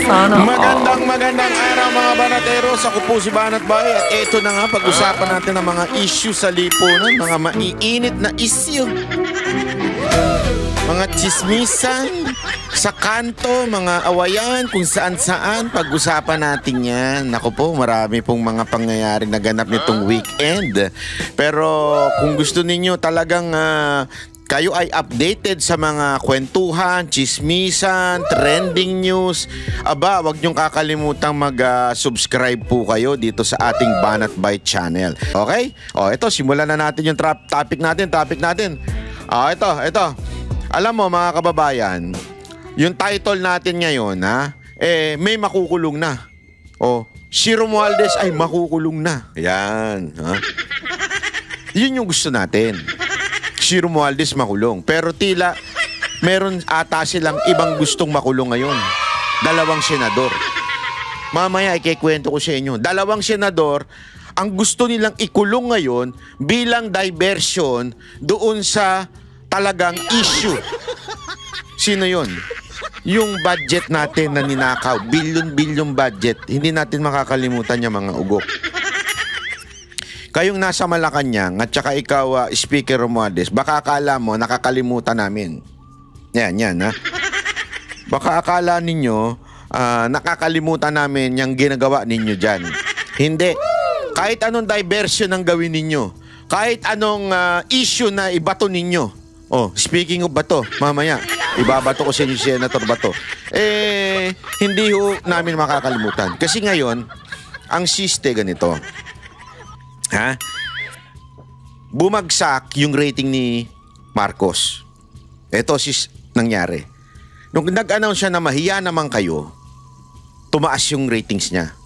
Sana Magandang araw mga banateros. Ako po si Banat Bay at eto na nga pag-usapan natin ang mga issue sa lipunan, mga maiinit na issue. Mga chismisan sa kanto, mga awayan, kung saan-saan, pag-usapan natin yan. Naku po, marami pong mga pangyayari na ganap nitong weekend. Pero kung gusto ninyo talagang kayo ay updated sa mga kwentuhan, chismisan, trending news, aba, wag niyong kakalimutang mag-subscribe po kayo dito sa ating Banat Bay channel. Okay? O, ito, simulan na natin yung topic natin. Ito. Alam mo mga kababayan, yung title natin ngayon, may makukulong na. O, si Romualdez ay makukulong na. Yan. Yun yung gusto natin. Si Romualdez makulong. Pero tila, meron ata silang ibang gustong makulong ngayon. 2 senador. Mamaya ikikwento ko sa inyo. 2 senador, ang gusto nilang ikulong ngayon bilang diversion doon sa talagang issue. Sino yun? Yung budget natin na ninakaw. Bilyon budget. Hindi natin makakalimutan yung mga ugok. Kayong nasa Malacanang at saka ikaw, Speaker Romualdez, baka akala mo nakakalimutan namin. Yan ha. Baka akala ninyo nakakalimutan namin yung ginagawa ninyo dyan. Hindi. Kahit anong diversion ang gawin ninyo, kahit anong issue na ibato ninyo. Oh, speaking of bato, mamaya ibabato ko sa inyo, Senator Bato. Hindi ho namin makakalimutan. Kasi ngayon, ang siste ganito. Bumagsak yung rating ni Marcos. Ito nangyari. Nung nag-announce siya na mahiya naman kayo, tumaas yung ratings niya.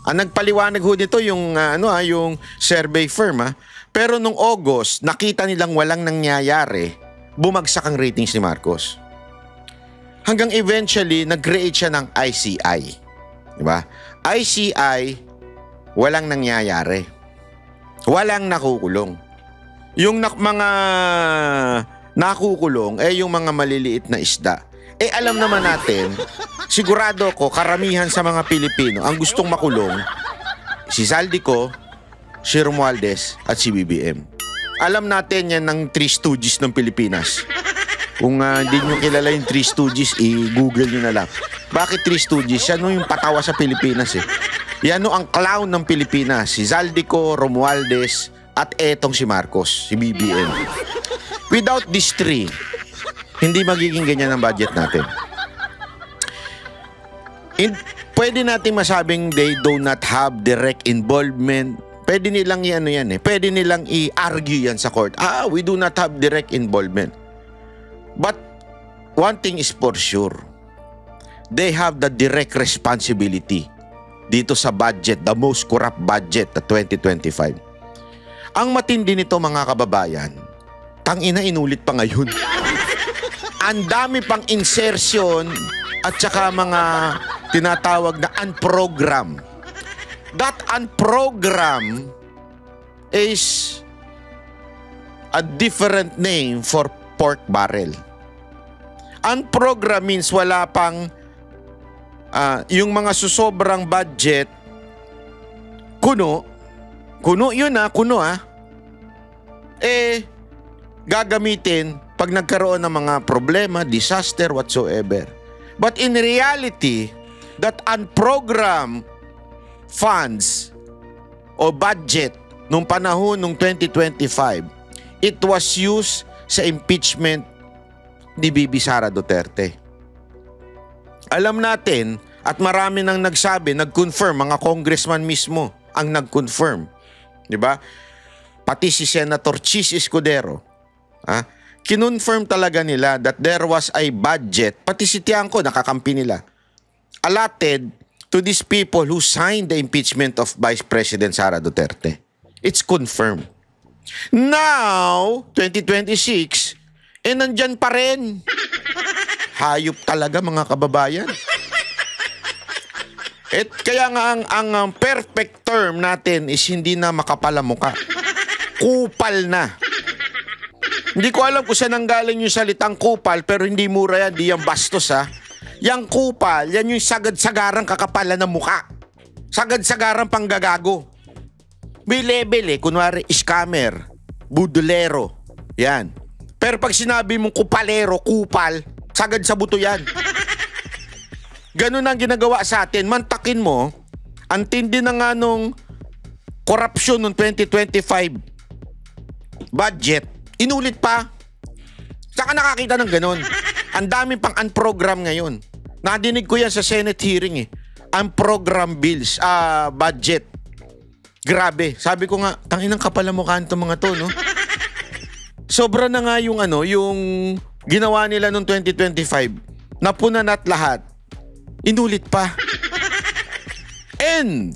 Ang nagpaliwanag ho dito yung yung survey firm. Pero nung August, nakita nilang walang nangyayari, bumagsak ang ratings ni Marcos. Hanggang eventually, nag-create siya ng ICI. Diba? ICI, walang nangyayari. Walang nakukulong. Yung mga nakukulong, yung mga maliliit na isda. Alam naman natin, sigurado ko, karamihan sa mga Pilipino, ang gustong makulong, si Zaldico, si Romualdez at si BBM. Alam natin yan ng 3 Stooges ng Pilipinas. Kung hindi nyo kilala yung 3 Stooges, i-google nyo na lang. Bakit 3 Stooges? Yan yung patawa sa Pilipinas Yan ang clown ng Pilipinas. Si Zaldico, Romualdez at etong si Marcos, si BBM. Without these 3, hindi magiging ganyan ang budget natin. Pwede natin masabing they do not have direct involvement. Pwede nilang pwede nilang i-argue yan sa court. We do not have direct involvement. But one thing is for sure. They have the direct responsibility dito sa budget, the most corrupt budget na 2025. Ang matindi nito mga kababayan, tangina inulit pa ngayon. Ang dami pang insertion at saka mga tinatawag na unprogram. That unprogram is a different name for pork barrel. Unprogram means wala pang yung mga susobrang budget, kuno yun gagamitin pag nagkaroon ng mga problema, disaster, whatsoever. But in reality, that unprogrammed funds o budget nung panahon nung 2025, it was used sa impeachment ni Bibi Sara Duterte. Alam natin at marami nang nagsabi, nag-confirm, mga congressman mismo ang nag-confirm. Diba? Pati si Senator Chis Escudero. Kinonfirm talaga nila that there was a budget, pati si Tiangco nakakampi nila, allotted to these people who signed the impeachment of Vice President Sara Duterte. It's confirmed. Now, 2026, nandyan pa rin. Hayop talaga mga kababayan. Kaya nga ang perfect term natin is hindi na makapalamuka. Kupal na. Hindi ko alam kung saan nanggaling yung salitang kupal, pero hindi mura yan, di yan bastos Yang kupal, yan yung sagad-sagarang kakapalan ng mukha. Sagad-sagarang panggagago. May level kunwari scammer, budolero, yan. Pero pag sinabi mong kupalero, kupal, sagad sa buto yan. Ganun ang ginagawa sa atin. Mantakin mo, ang tindi na nga nung korupsyon noong 2025 budget, inulit pa. Saka nakakita ng ganun. Ang dami pang unprogram ngayon. Nadinig ko yan sa Senate hearing Unprogram bills, budget. Grabe. Sabi ko nga, tanginang kapal ang mukha nitong mga to, no? Sobra na nga yung yung ginawa nila noong 2025. Napunan at lahat. Inulit pa. And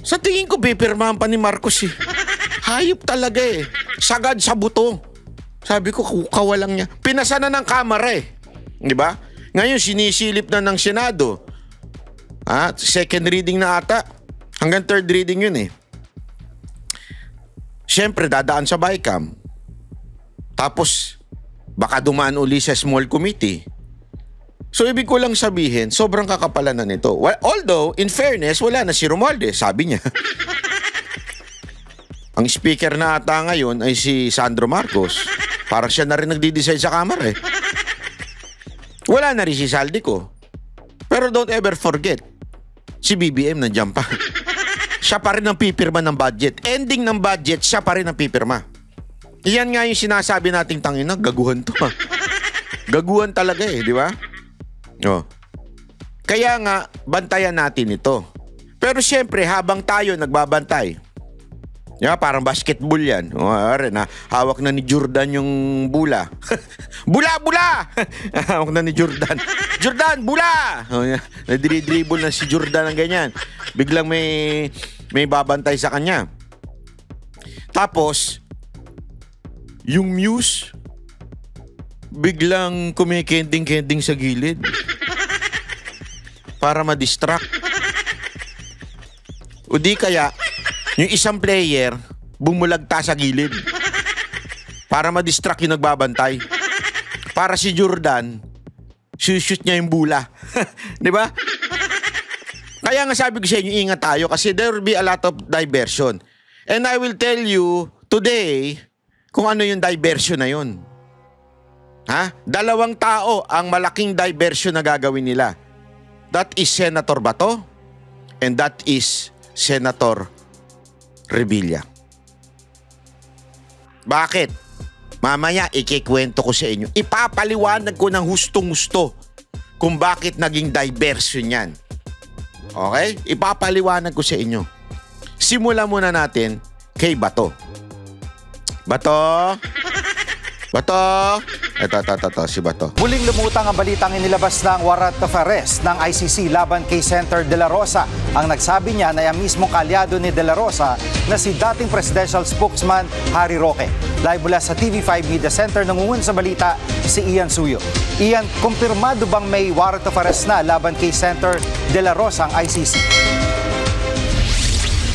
sa tingin ko, pipirmahan pa ni Marcos Hayop talaga Sagad sa buto. Sabi ko, kawalang niya. Pinasa na ng kamara Di ba? Ngayon, sinisilip na ng Senado. Second reading na ata. Hanggang third reading yun Siyempre, dadaan sa BICAM. Tapos, baka dumaan uli sa small committee. So, ibig ko lang sabihin, sobrang kakapalan na nito. Well, although, in fairness, wala na si Romualdez, sabi niya. Ang speaker na ata ngayon ay si Sandro Marcos. Parang siya na rin nagdi-decide sa kamara Wala na rin si Saldico. Pero don't ever forget, si BBM nandiyan pa. Siya pa rin ang pipirma ng budget. Ending ng budget, siya pa rin ang pipirma. Iyan nga yung sinasabi nating tangina, gaguhan to Gaguhan talaga di ba? Kaya nga, bantayan natin ito. Pero siyempre, habang tayo nagbabantay, parang basketball yan. Hawak na ni Jordan yung bula. Bula! Hawak na ni Jordan. Jordan, bula! Nadri-dribble na si Jordan ng ganyan. Biglang may babantay sa kanya. Tapos, yung Muse, biglang kumikending-kending sa gilid. Para ma-distract. O di kaya, yung isang player, bumulagta sa gilid. Para ma-distract yung nagbabantay. Para si Jordan, shoot niya yung bula. Di ba? Kaya nga sabi ko sa inyo, ingat tayo kasi there will be a lot of diversion. And I will tell you today kung ano yung diversion na yun. Dalawang tao ang malaking diversion na gagawin nila. That is Senator Bato and that is Senator Revilla. Bakit? Mamaya ikikwento ko sa inyo. Ipapaliwanag ko ng hustong-gusto kung bakit naging diversion yan. Okay? Ipapaliwanag ko sa inyo. Simulan muna natin kay Bato. Bato? Ito, si Bato. Muling lumutang ang balitang inilabas ng warrant of arrest ng ICC laban kay Senator De La Rosa. Ang nagsabi niya na yung mismong kalyado ni De La Rosa na si dating presidential spokesman Harry Roque. Live mula sa TV5 Media Center, nangungun sa balita si Ian Suyo. Ian, kumpirmado bang may warrant of arrest na laban kay Senator De La Rosa ang ICC?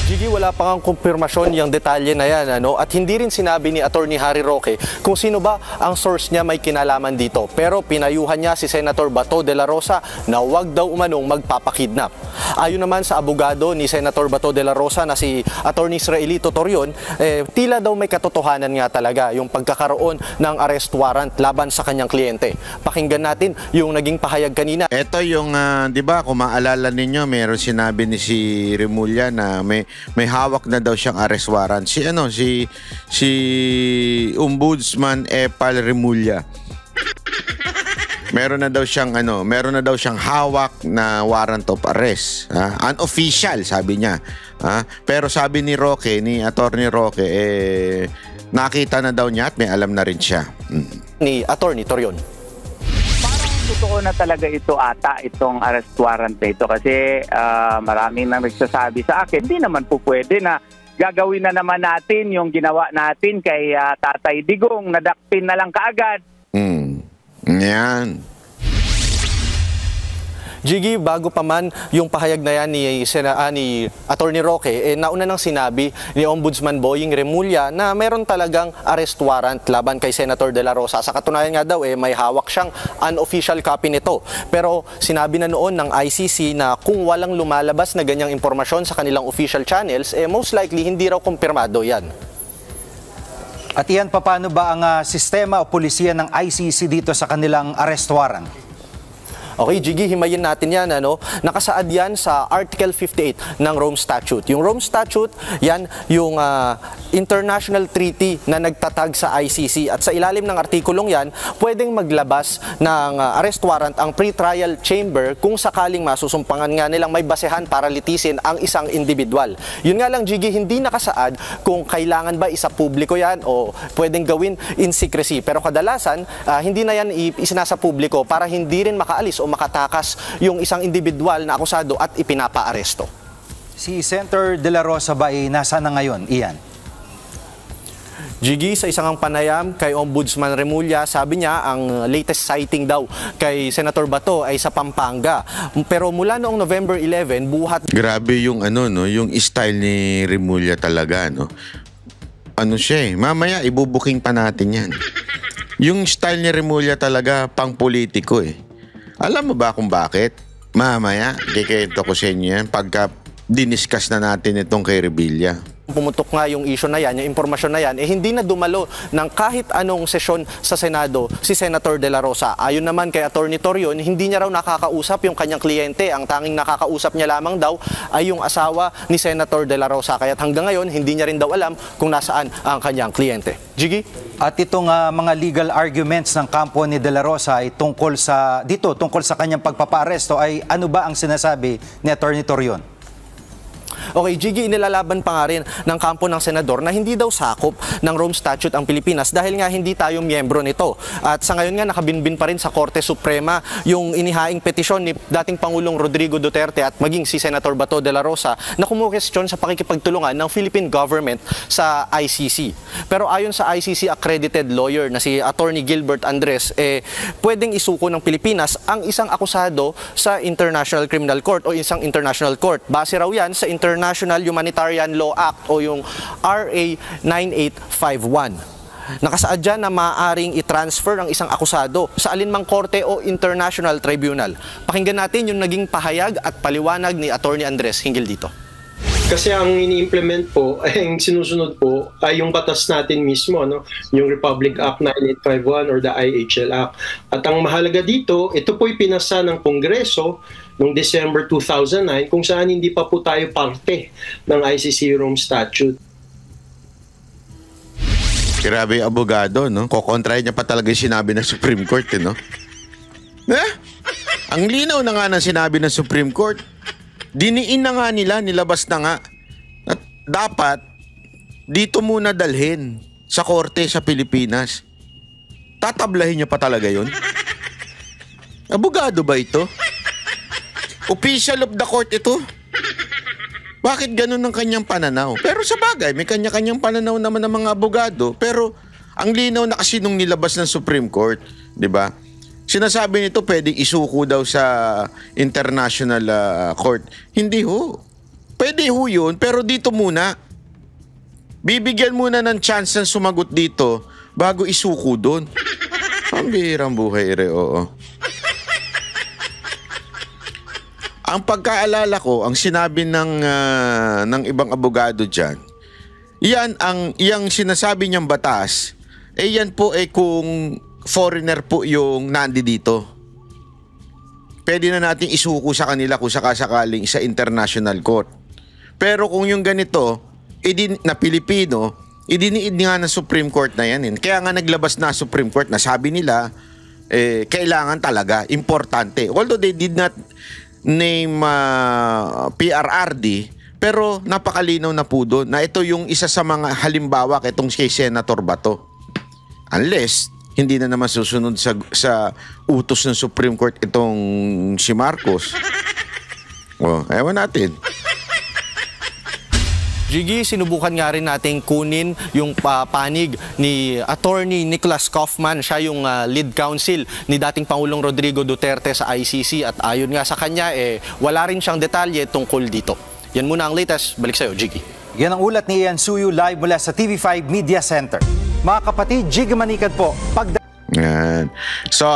Gigi, wala pa ngang kumpirmasyon yung detalye na yan, at hindi rin sinabi ni Attorney Harry Roque kung sino ba ang source niya may kinalaman dito. Pero pinayuhan niya si Senator Bato de la Rosa na huwag daw umanong magpapakidnap. Ayon naman sa abogado ni Senator Bato de la Rosa na si Attorney Israelito Torion, tila daw may katotohanan nga talaga yung pagkakaroon ng arrest warrant laban sa kanyang kliyente. Pakinggan natin yung naging pahayag kanina. Ito yung, di ba, kung maalala ninyo, meron sinabi ni si Remulla na may hawak na daw siyang arrest warrant. Si Ombudsman Epal Remulla. Meron na daw siyang hawak na warrant of arrest. Unofficial, sabi niya. Pero sabi ni Roque, ni Attorney Roque, nakita na daw niya at may alam na rin siya. Ni Attorney Torion. Totoo na talaga ito ata, itong arrest warrant na ito kasi maraming nang nagsasabi sa akin, hindi naman po pwede na gagawin na naman natin yung ginawa natin kay Tatay Digong, nadakpin na lang kaagad. Yan. Jiggy, bago pa man yung pahayag na yan ni Attorney Roque, nauna nang sinabi ni Ombudsman Boying Remulla na meron talagang arrest warrant laban kay Senator De La Rosa. Sa katunayan nga daw, may hawak siyang unofficial copy nito. Pero sinabi na noon ng ICC na kung walang lumalabas na ganyang impormasyon sa kanilang official channels, most likely hindi raw kumpirmado yan. At iyan, paano ba ang sistema o pulisya ng ICC dito sa kanilang arrest warrant? Okay, Jiggy, himayin natin yan. Nakasaad yan sa Article 58 ng Rome Statute. Yung Rome Statute, yan yung international treaty na nagtatag sa ICC. At sa ilalim ng artikulong yan, pwedeng maglabas ng arrest warrant ang pre-trial chamber kung sakaling masusumpangan nga nilang may basehan para litisin ang isang individual. Yun nga lang, Jiggy, hindi nakasaad kung kailangan ba isa publiko yan o pwedeng gawin in secrecy. Pero kadalasan, hindi na yan isinasa publiko para hindi rin makaalis o makatakas yung isang individual na akusado at ipinapaaresto. Si Senator De La Rosa ba ay nasa na ngayon, Ian? Jiggy, sa isang panayam kay Ombudsman Remulla, sabi niya ang latest sighting daw kay Senator Bato ay sa Pampanga. Pero mula noong November 11, buhat... Grabe yung yung style ni Remulla talaga, no? Ano siya mamaya ibubuking pa natin yan. Yung style ni Remulla talaga pang politiko Alam mo ba kung bakit? Mamaya, kikento ko sa inyo yan pagka diniscuss na natin itong kay Revilla. Pumutok nga yung issue na yan, yung impormasyon na yan, hindi na dumalo ng kahit anong sesyon sa Senado si Senator De La Rosa. Ayon naman kay Attorney Torion, hindi niya raw nakakausap yung kanyang kliyente. Ang tanging nakakausap niya lamang daw ay yung asawa ni Senator De La Rosa. Kaya't hanggang ngayon, hindi niya rin daw alam kung nasaan ang kanyang kliyente. Jiggy? At itong mga legal arguments ng kampo ni De La Rosa ay tungkol sa kanyang pagpapaaresto ay ano ba ang sinasabi ni Attorney Torion? Okay, Jiggy, inilalaban pa nga rin ng kampo ng senador na hindi daw sakop ng Rome Statute ang Pilipinas dahil nga hindi tayo miyembro nito. At sa ngayon nga nakabinbin pa rin sa Korte Suprema yung inihaing petisyon ni dating Pangulong Rodrigo Duterte at maging si Senator Bato de la Rosa na kumukestyon sa pakikipagtulungan ng Philippine government sa ICC. Pero ayon sa ICC accredited lawyer na si Attorney Gilbert Andres, pwedeng isuko ng Pilipinas ang isang akusado sa International Criminal Court o isang international court. Base raw yan sa International Humanitarian Law Act o yung RA 9851. Nakasaad dyan na maaaring i-transfer ang isang akusado sa alinmang korte o international tribunal. Pakinggan natin yung naging pahayag at paliwanag ni Attorney Andres hinggil dito. Kasi ang ini-implement po, ang sinusunod po ay yung batas natin mismo, yung Republic Act 9851 or the IHL Act. At ang mahalaga dito, ito po'y pinasa ng Kongreso noong December 2009 kung saan hindi pa po tayo parte ng ICC Rome Statute. Grabe yung abogado, no? Kokontrahin niya pa talaga yung sinabi ng Supreme Court, no? Ang linaw na nga ng sinabi ng Supreme Court. Diniin na nga nila, nilabas na nga. At dapat, dito muna dalhin sa korte sa Pilipinas. Tatablahin niya pa talaga yun? Abogado ba ito? Official of the court ito? Bakit ganun ang kanyang pananaw? Pero sa bagay, may kanya-kanyang pananaw naman ng mga abogado. Pero ang linaw na kasi nung nilabas ng Supreme Court, di ba? Sinasabi nito pwedeng isuko daw sa international court. Hindi ho. Pwede ho yun, pero dito muna. Bibigyan muna ng chance ng sumagot dito bago isuko doon. Ang bihirang buhay, oo. Ang pagkaalala ko, ang sinabi ng ibang abogado dyan, iyang sinasabi niyang batas, yan po kung foreigner po yung nandi dito. Pwede na natin isuko sa kanila kung sakasakaling sa international court. Pero kung yung ganito, na Pilipino, idiniid nga ng Supreme Court na yan. Kaya nga naglabas na Supreme Court na sabi nila, kailangan talaga, importante. Although they did not name PRRD, pero napakalinaw na po doon na ito yung isa sa mga halimbawa itong kay Senator Bato. Unless hindi na naman susunod sa utos ng Supreme Court itong si Marcos. Ewan natin. Jiggy, sinubukan nga rin nating kunin yung panig ni Attorney Nicholas Kaufman. Siya yung lead counsel ni dating Pangulong Rodrigo Duterte sa ICC at ayon nga sa kanya, wala rin siyang detalye tungkol dito. Yan muna ang latest. Balik sa'yo, Jiggy. Yan ang ulat ni Ian Suyu live mula sa TV5 Media Center. Mga kapatid, Jiggy Manikad po. Yan. So,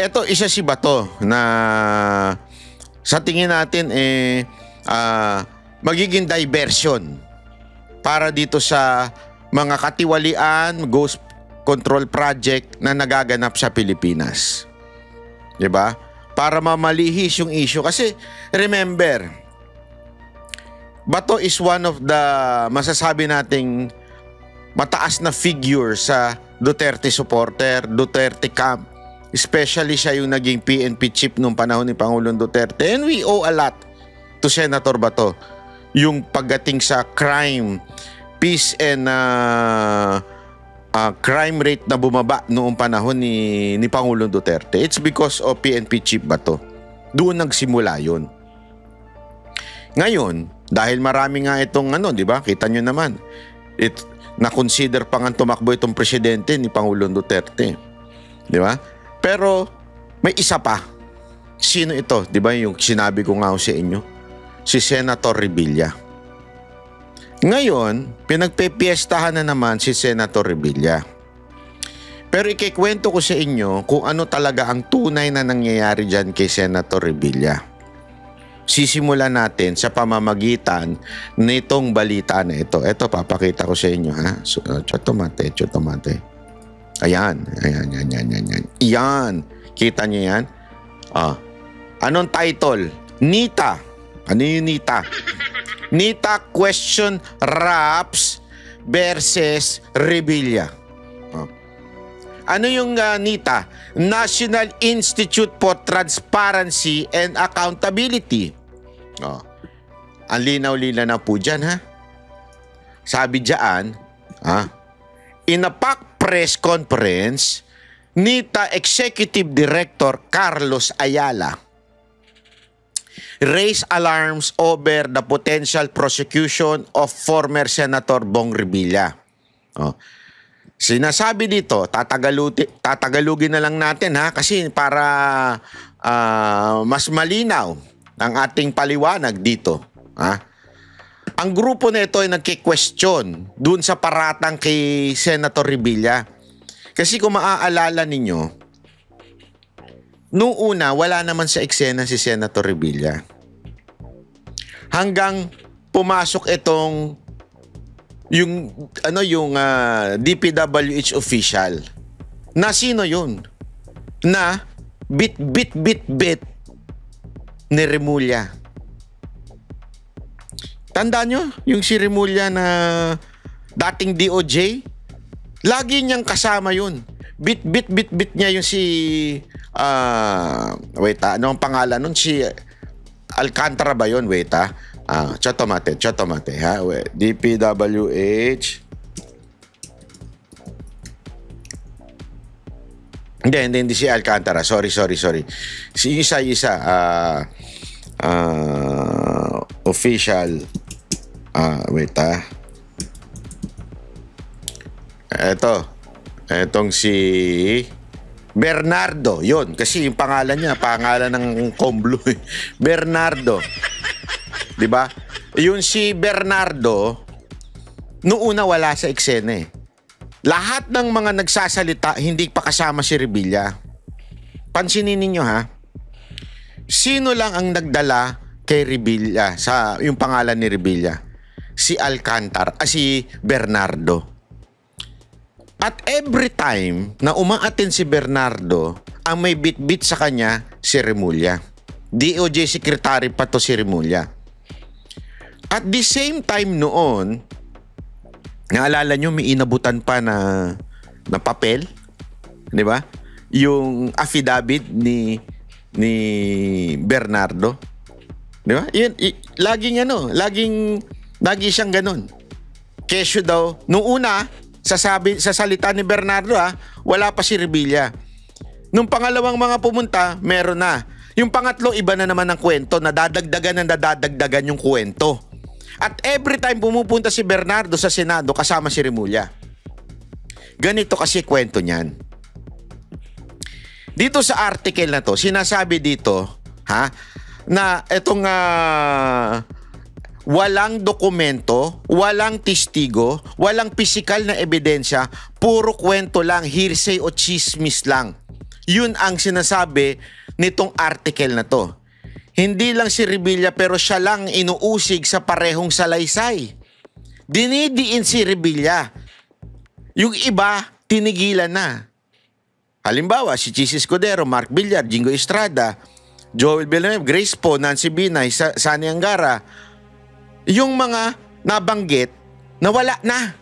eto isa si Bato na sa tingin natin magiging diversion para dito sa mga katiwalian, ghost control project na nagaganap sa Pilipinas. 'Di ba? Para mamalihis yung issue kasi remember, Bato is one of the masasabi nating mataas na figure sa Duterte supporter, Duterte camp. Especially siya yung naging PNP chief nung panahon ni Pangulong Duterte. And we owe a lot to Senator Bato. Yung pagdating sa crime, peace and crime rate na bumaba noong panahon ni Pangulong Duterte. It's because of PNP chief Bato. Doon nagsimula yun. Ngayon, dahil marami nga itong di ba? Kita nyo naman. Na-consider pa nga tumakbo itong presidente ni Pangulong Duterte. Di ba? Pero may isa pa. Sino ito? Di ba yung sinabi ko nga sa inyo? Si Senator Revilla. Ngayon, pinagpepiestahan na naman si Senator Revilla. Pero ikikwento ko sa inyo kung ano talaga ang tunay na nangyayari dyan kay Senator Revilla. Sisimulan natin sa pamamagitan nitong balita na ito. Ito, papakita ko sa inyo, ha? So, chotomate. Ayan. Iyan. Kita niyo yan? Anong title? Nita. Ano yung Nita? Nita question Raps versus Revilla. Ano yung Nita? National Institute for Transparency and Accountability. Ang linaw-linaw na po dyan, ha? Sabi dyan, in a PAC press conference, NITA Executive Director Carlos Ayala raised alarms over the potential prosecution of former Senator Bong Revilla. Sinasabi dito, tatagalugin na lang natin, ha, kasi para mas malinaw ang ating paliwanag dito. Ang grupo na ito ay nagki-question dun sa paratang kay Senator Revilla. Kasi kung maaalala ninyo, noong una, wala naman sa eksena si Senator Revilla. Hanggang pumasok itong yung DPWH official. Na sino yun? Na bit ni Remulla. Tandaan nyo? Yung si Remulla na dating DOJ? Lagi niyang kasama yun. Bit niya yung si ano ang pangalan nun? Si Alcantara ba yun? Chotomate, ha? DPWH. Hindi si Alcantara. Sorry. Si isa. Official. Etong si Bernardo, yun. Kasi yung pangalan niya, pangalan ng Comblo. Bernardo. Diba? Yun si Bernardo, noong una wala sa eksena. Lahat ng mga nagsasalita, hindi pa kasama si Revilla. Pansinin ninyo, ha? Sino lang ang nagdala kay Revilla, sa yung pangalan ni Revilla? Si si Bernardo. At every time na umaatin si Bernardo, ang may bit-bit sa kanya si Remulla. DOJ Secretary pa to si Remulla. At the same time noon, naalala nyo may inabutan pa na papel, di ba? Yung affidavit ni Bernardo. Di ba? Lagi siyang ganun. Kesyo daw, nung una, sa salita ni Bernardo, wala pa si Revilla. Nung pangalawang mga pumunta, meron na. Yung pangatlo, iba na naman ang kwento. Nadadagdagan yung kwento. At every time pumupunta si Bernardo sa Senado kasama si Remulla. Ganito kasi kwento niyan. Dito sa article na to, sinasabi dito, na itong walang dokumento, walang testigo, walang pisikal na ebidensya, puro kwento lang, hearsay o chismis lang. Yun ang sinasabi nitong article na to. Hindi lang si Revilla pero siya lang inuusig sa parehong salaysay. Dinidiin si Revilla. Yung iba, tinigilan na. Halimbawa, si Chis Escudero, Mark Villar, Jingo Estrada, Joel Villanueva, Grace Poe, Nancy Binay, Sani Angara, yung mga nabanggit, nawala na.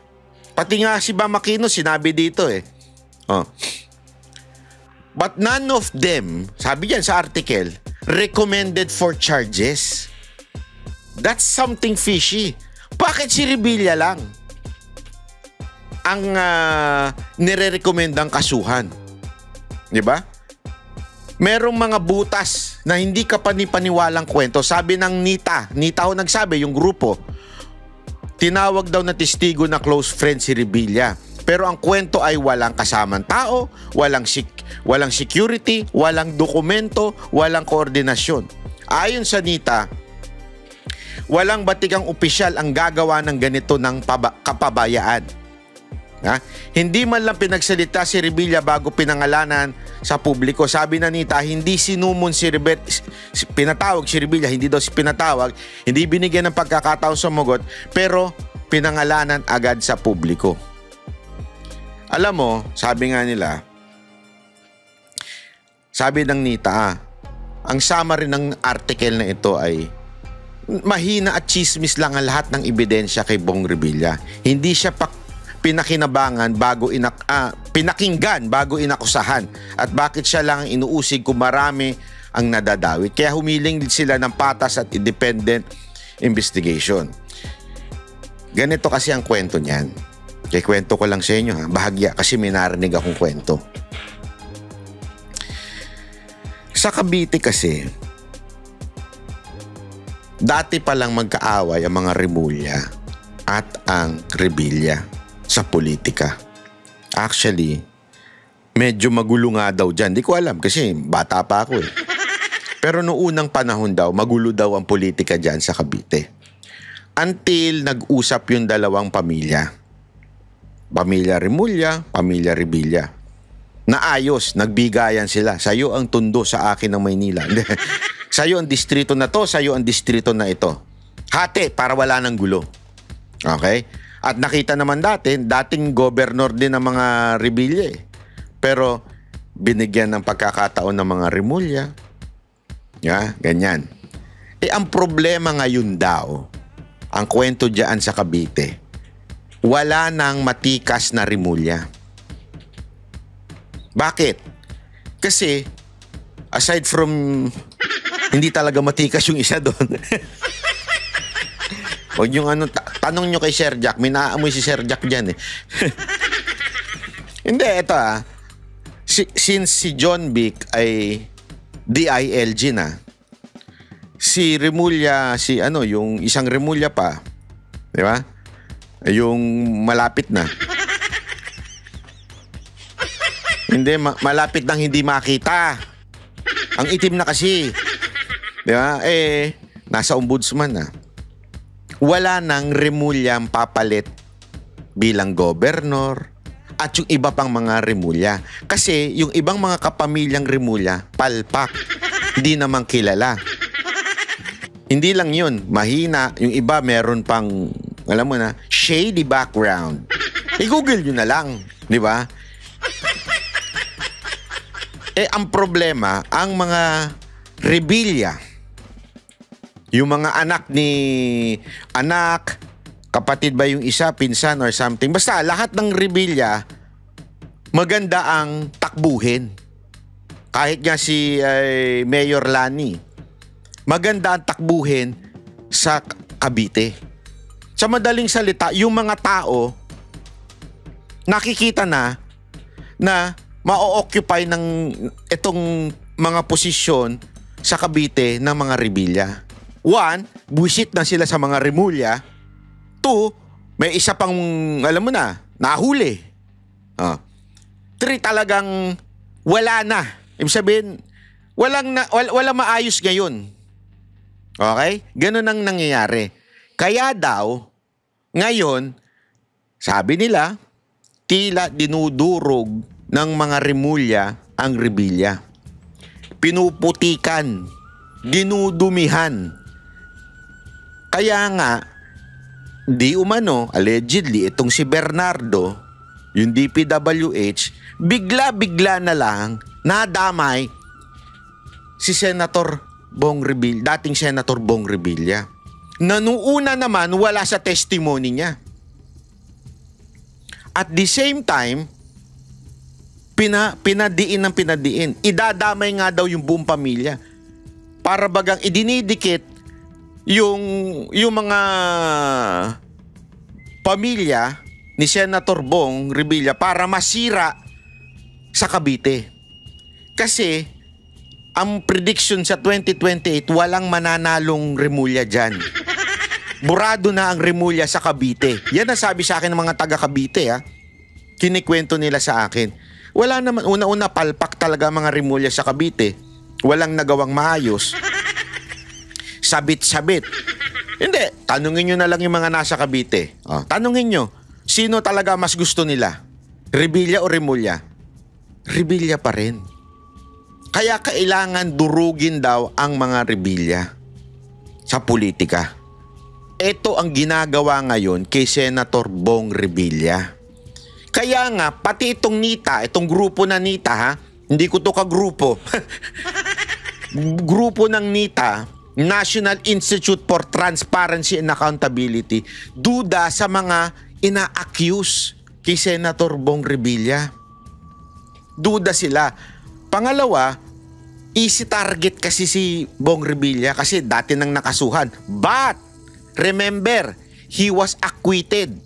Pati nga si Bam Aquino, sinabi dito eh. But none of them, sabi yan sa article, recommended for charges. That's something fishy. Bakit si Revilla lang ang nire-recommendang kasuhan? Diba? Merong mga butas na hindi ka panipaniwalang kwento. Sabi ng Nita ho nagsabi, yung grupo, tinawag daw na testigo na close friend si Revilla. Pero ang kwento ay walang kasamang tao, walang security, walang dokumento, walang koordinasyon. Ayon sa Nita, walang batikang opisyal ang gagawa ng ganito ng kapabayaan. Hindi man lang pinagsalita si Revilla bago pinangalanan sa publiko. Sabi na Nita, hindi sinumon si Revilla, pinatawag si Revilla, hindi daw si pinatawag, hindi binigyan ng pagkakataon sumagot, pero pinangalanan agad sa publiko. Alam mo, sabi nga nila, sabi ng Nita, ang summary ng article na ito ay mahina at chismis lang ang lahat ng ebidensya kay Bong Revilla. Hindi siya pinakinabangan pinakinggan bago inakusahan, at bakit siya lang ang inuusig kung marami ang nadadawit. Kaya humiling sila ng patas at independent investigation. Ganito kasi ang kwento niyan. Kaya kwento ko lang sa inyo, bahagya, kasi may narinig akong kwento. Sa Cavite kasi, dati palang magkaaway ang mga Remulla at ang Revilla sa politika. Actually, medyo magulo nga daw dyan. Di ko alam kasi bata pa ako eh. Pero noong unang panahon daw, magulo daw ang politika dyan sa Cavite. Until nag-usap yung dalawang pamilya. Pamilya Remulla, Pamilya Revilla. Naayos, nagbigayan sila. Sa'yo ang tundo, sa akin ang Maynila. Sa'yo ang distrito na to, sa'yo ang distrito na ito. Hati, para wala ng gulo. Okay? At nakita naman dating gobernador din ng mga Revilla eh. Pero binigyan ng pagkakataon ng mga Remulla. Ganyan. Ang problema ngayon daw, ang kwento dyan sa Cavite, wala nang matikas na Remulla. Bakit? Kasi, aside from hindi talaga matikas yung isa doon. O yung tanong nyo kay Sir Jack, may naaamoy si Sir Jack dyan eh. Hindi, ito since si John Vic ay DILG na, si Remulla, yung isang Remulla pa, di ba? Yung malapit na. Hindi, malapit nang hindi makita. Ang itim na kasi. Di ba? Nasa ombudsman na. Wala nang Remulla ang papalit bilang gobernador at yung iba pang mga Remulla. Kasi yung ibang mga kapamilyang Remulla, palpak. Hindi naman kilala. Hindi lang yun, mahina. Yung iba meron pang, alam mo na, shady background. I-google nyo na lang, di ba? Ang problema, ang mga Revilla, yung mga anak, kapatid ba yung isa, pinsan or something. Basta lahat ng Revilla, maganda ang takbuhin. Kahit nga si Mayor Lani, maganda ang takbuhin sa Cavite. Sa madaling salita, yung mga tao, nakikita na ma-occupy ng itong mga posisyon sa Cavite ng mga Revilla. One, buwisit na sila sa mga Rimulya. Two, may isa pang, alam mo na, nahuli. Three, talagang wala na. Ibig sabihin, walang maayos ngayon. Okay? Ganun ang nangyayari. Kaya daw, ngayon, sabi nila, tila dinudurog ng mga Rimulya ang Rebilla. Pinuputikan, dinudumihan. Kaya nga, di umano, allegedly, itong si Bernardo, yung DPWH, bigla-bigla na lang nadamay si Senator Bong Revilla, dating Senator Bong Revilla. Na nung una naman, wala sa testimony niya. At the same time, pinadiin ng pinadiin. Idadamay nga daw yung buong pamilya. Para bagang idinidikit yung mga pamilya ni Senator Bong Revilla para masira sa Cavite. Kasi ang prediction sa 2028, walang mananalong Rimulya dyan. Burado na ang Rimulya sa Cavite. Yan ang sabi sa akin ng mga taga Cavite. Kinikwento nila sa akin. Wala naman, una-una palpak talaga mga Rimulya sa Cavite. Walang nagawang maayos. Sabit-sabit. Hindi, tanungin nyo na lang yung mga nasa Cavite. Tanungin nyo, sino talaga mas gusto nila? Revilla o Rimulya? Revilla pa rin. Kaya kailangan durugin daw ang mga Revilla sa politika. Ito ang ginagawa ngayon kay Senator Bong Revilla. Kaya nga, pati itong NITA, itong grupo na NITA, hindi ko to kagrupo. Grupo ng NITA, National Institute for Transparency and Accountability, duda sa mga ina-accuse kay Senator Bong Revilla. Duda sila. Pangalawa, easy target kasi si Bong Revilla kasi dati nang nakasuhan. But, remember, he was acquitted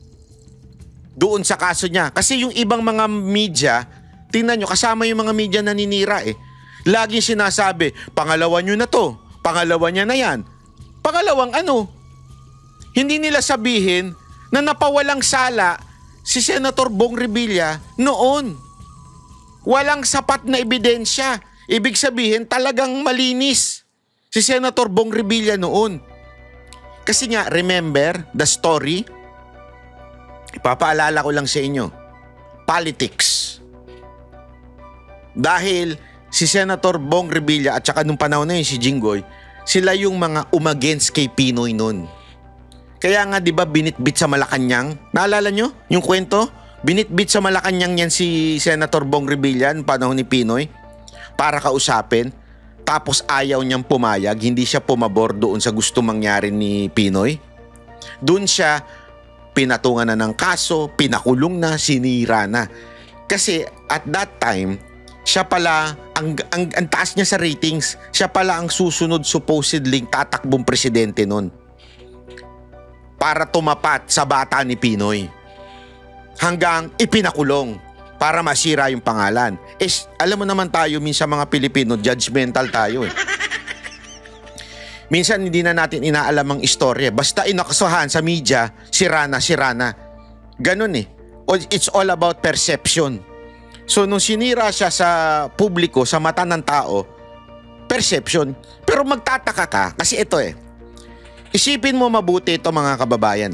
doon sa kaso niya. Kasi yung ibang mga media, tingnan nyo, kasama yung mga media na naninira Laging sinasabi, pangalawa nyo na to, pangalawa niya na yan. Pangalawang ano? Hindi nila sabihin na napawalang sala si Senator Bong Revilla noon. Walang sapat na ebidensya. Ibig sabihin, talagang malinis si Senator Bong Revilla noon. Kasi nga, remember the story? Ipapaalala ko lang sa inyo. Politics. Dahil si Senator Bong Revilla at saka nung panahon na yun si Jinggoy, sila yung mga umagainst kay Pinoy noon. Kaya nga 'di ba binitbit sa Malacanang? Naalala nyo yung kwento? Binitbit sa Malacanang yan si Senator Bong Revilla noong panahon ni Pinoy para kausapin. Tapos ayaw niyang pumayag, hindi siya pumabor doon sa gusto mangyari ni Pinoy. Doon siya pinatungan na ng kaso, pinakulong na, sinira na. Kasi at that time, siya pala, ang taas niya sa ratings, siya pala ang susunod supposedly tatakbong presidente nun. Para tumapat sa bata ni Pinoy. Hanggang ipinakulong para masira yung pangalan. Alam mo naman tayo, minsan mga Pilipino, judgmental tayo Minsan hindi na natin inaalam ang istorya. Basta inakasuhan sa media, sira na. Ganun It's all about perception. So nung sinira siya sa publiko, sa mata ng tao, perception. Pero magtataka ka, kasi ito isipin mo mabuti ito mga kababayan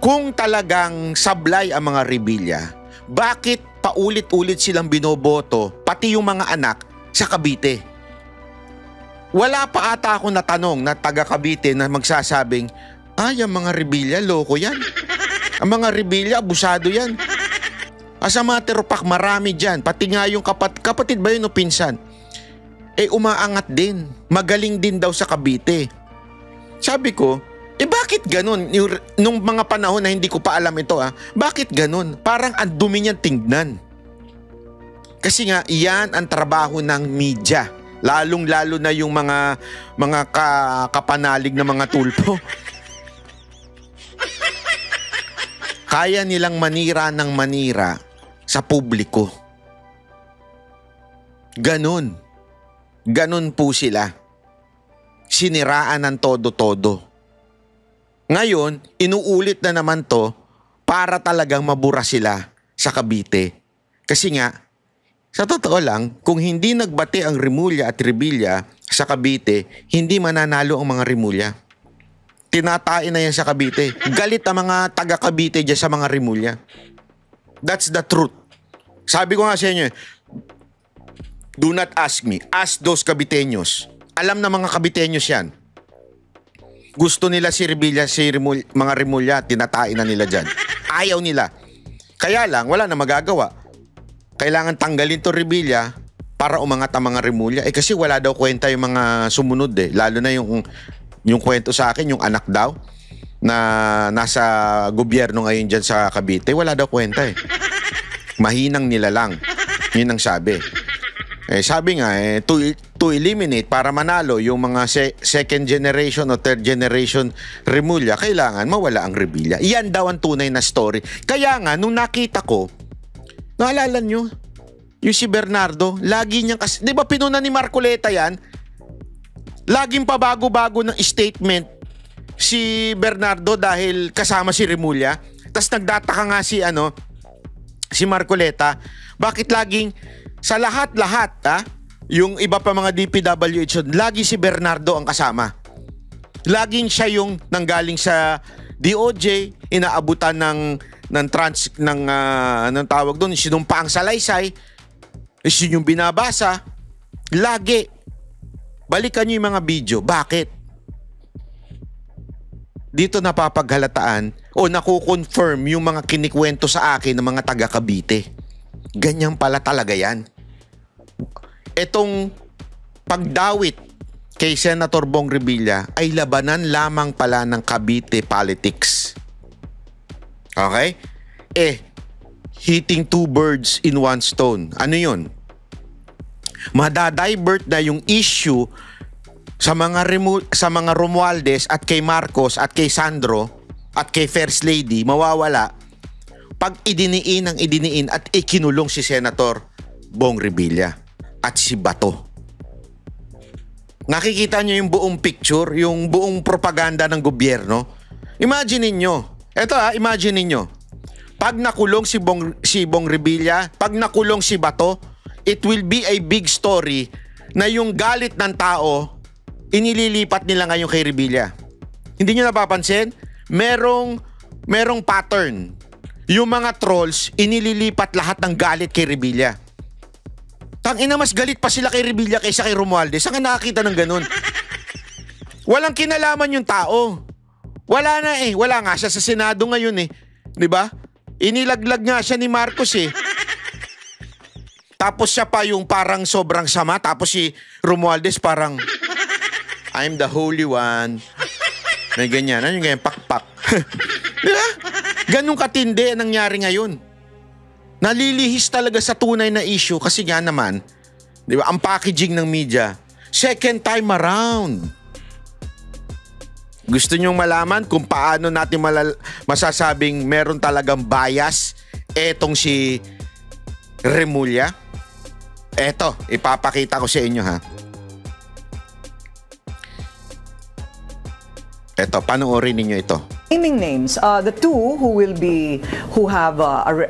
Kung talagang sablay ang mga Revilla, bakit paulit-ulit silang binoboto, pati yung mga anak, sa Cavite? Wala pa ata ako natanong na taga Cavite na magsasabing, ang mga Revilla, loko yan. Ang mga Revilla, abusado yan. As a matter of fact, marami dyan. Pati nga yung kapatid ba yun o pinsan? Umaangat din. Magaling din daw sa Cavite. Sabi ko, bakit ganun? Nung mga panahon na hindi ko pa alam ito bakit ganun? Parang ang dumi niyang tingnan. Kasi nga, iyan ang trabaho ng media. Lalong-lalo na yung mga kapanalig na mga tulpo. Kaya nilang manira ng manira sa publiko. Ganon po sila. siniraan ng todo-todo. Ngayon, inuulit na naman to para talagang mabura sila sa Cavite. Kasi nga, sa totoo lang, kung hindi nagbati ang Remulla at Revilla sa Cavite, hindi mananalo ang mga Remulla. Tinatain na yan sa Cavite. Galit ang mga taga Cavite dyan sa mga Remulla. That's the truth. Sabi ko nga sa inyo, do not ask me. Ask those Caviteños. Alam na mga Caviteños yan. Gusto nila si Revilla, mga Remulla, tinatain na nila dyan. Ayaw nila. Kaya lang, wala na magagawa. Kailangan tanggalin to Revilla para umangat ang mga Remulla. Kasi wala daw kwenta yung mga sumunod Lalo na yung kwento sa akin, yung anak daw na nasa gobyerno ngayon dyan sa Cavite, wala daw kwenta Mahinang nila lang. Yun ang sabi. Sabi nga, to eliminate, para manalo yung mga second generation o third generation Remulla, kailangan mawala ang Revilla. Iyan daw ang tunay na story. Kaya nga, nung nakita ko, naalala nyo, yung si Bernardo, lagi niyang, di ba pinuna ni Marcoleta yan? Laging pabago-bago ng statement si Bernardo dahil kasama si Remulla. Tapos nagdataka nga si Marcoleta, bakit laging sa lahat-lahat, yung iba pa mga DPWH, lagi si Bernardo ang kasama. Laging siya yung nanggaling sa DOJ, inaabutan ng tawag doon, sinumpa ang salaysay, yung binabasa, lagi. Balikan nyo yung mga video. Bakit? Dito napapaghalataan o nakukonfirm yung mga kinikwento sa akin ng mga taga Cavite. Ganyan pala talaga yan. Etong pagdawit kay Senator Bong Revilla ay labanan lamang pala ng Cavite politics. Okay? Hitting two birds in one stone. Ano yun? Madadivert na yung issue sa mga Romualdez at kay Marcos at kay Sandro at kay First Lady, mawawala pag idiniin at ikinulong si Senator Bong Revilla at si Bato. Nakikita niyo yung buong picture, yung buong propaganda ng gobyerno. Imagine niyo. Imagine niyo. Pag nakulong si Bong Revilla, pag nakulong si Bato, it will be a big story na yung galit ng tao inililipat nila ngayon kay Revilla. Hindi niyo napapansin? Merong pattern. Yung mga trolls, inililipat lahat ng galit kay Revilla. Tangina, mas galit pa sila kay Revilla kaysa kay Romualdez. Saan ka nakakita ng ganun? Walang kinalaman yung tao. Wala na Wala nga siya sa Senado ngayon Di ba? Inilaglag nga siya ni Marcos Tapos siya pa yung parang sobrang sama. Tapos si Romualdez parang, I'm the holy one. May ganyan. Ano yung ganyan? Pakpak. Diba? Ganun katindi ang nangyari ngayon. Nalilihis talaga sa tunay na issue kasi nga naman, di ba, ang packaging ng media, second time around. Gusto nyong malaman kung paano natin masasabing meron talagang bias etong si Remulla? Eto, ipapakita ko sa inyo Eto, panoorin ninyo ito. Naming names, the two who have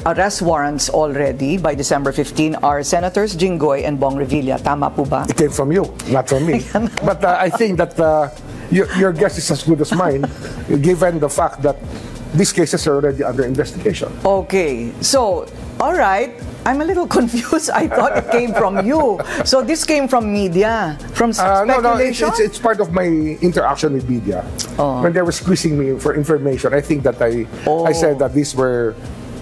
arrest warrants already by December 15 are Senators Jinggoy and Bong Revilla. Tama po ba? It came from you, not from me. But I think that your guess is as good as mine, given the fact that these cases are already under investigation. Okay, so, all right. I'm a little confused. I thought it came from you. So this came from media, from speculation? No, it's part of my interaction with media. When they were squeezing me for information, I think that I said that these were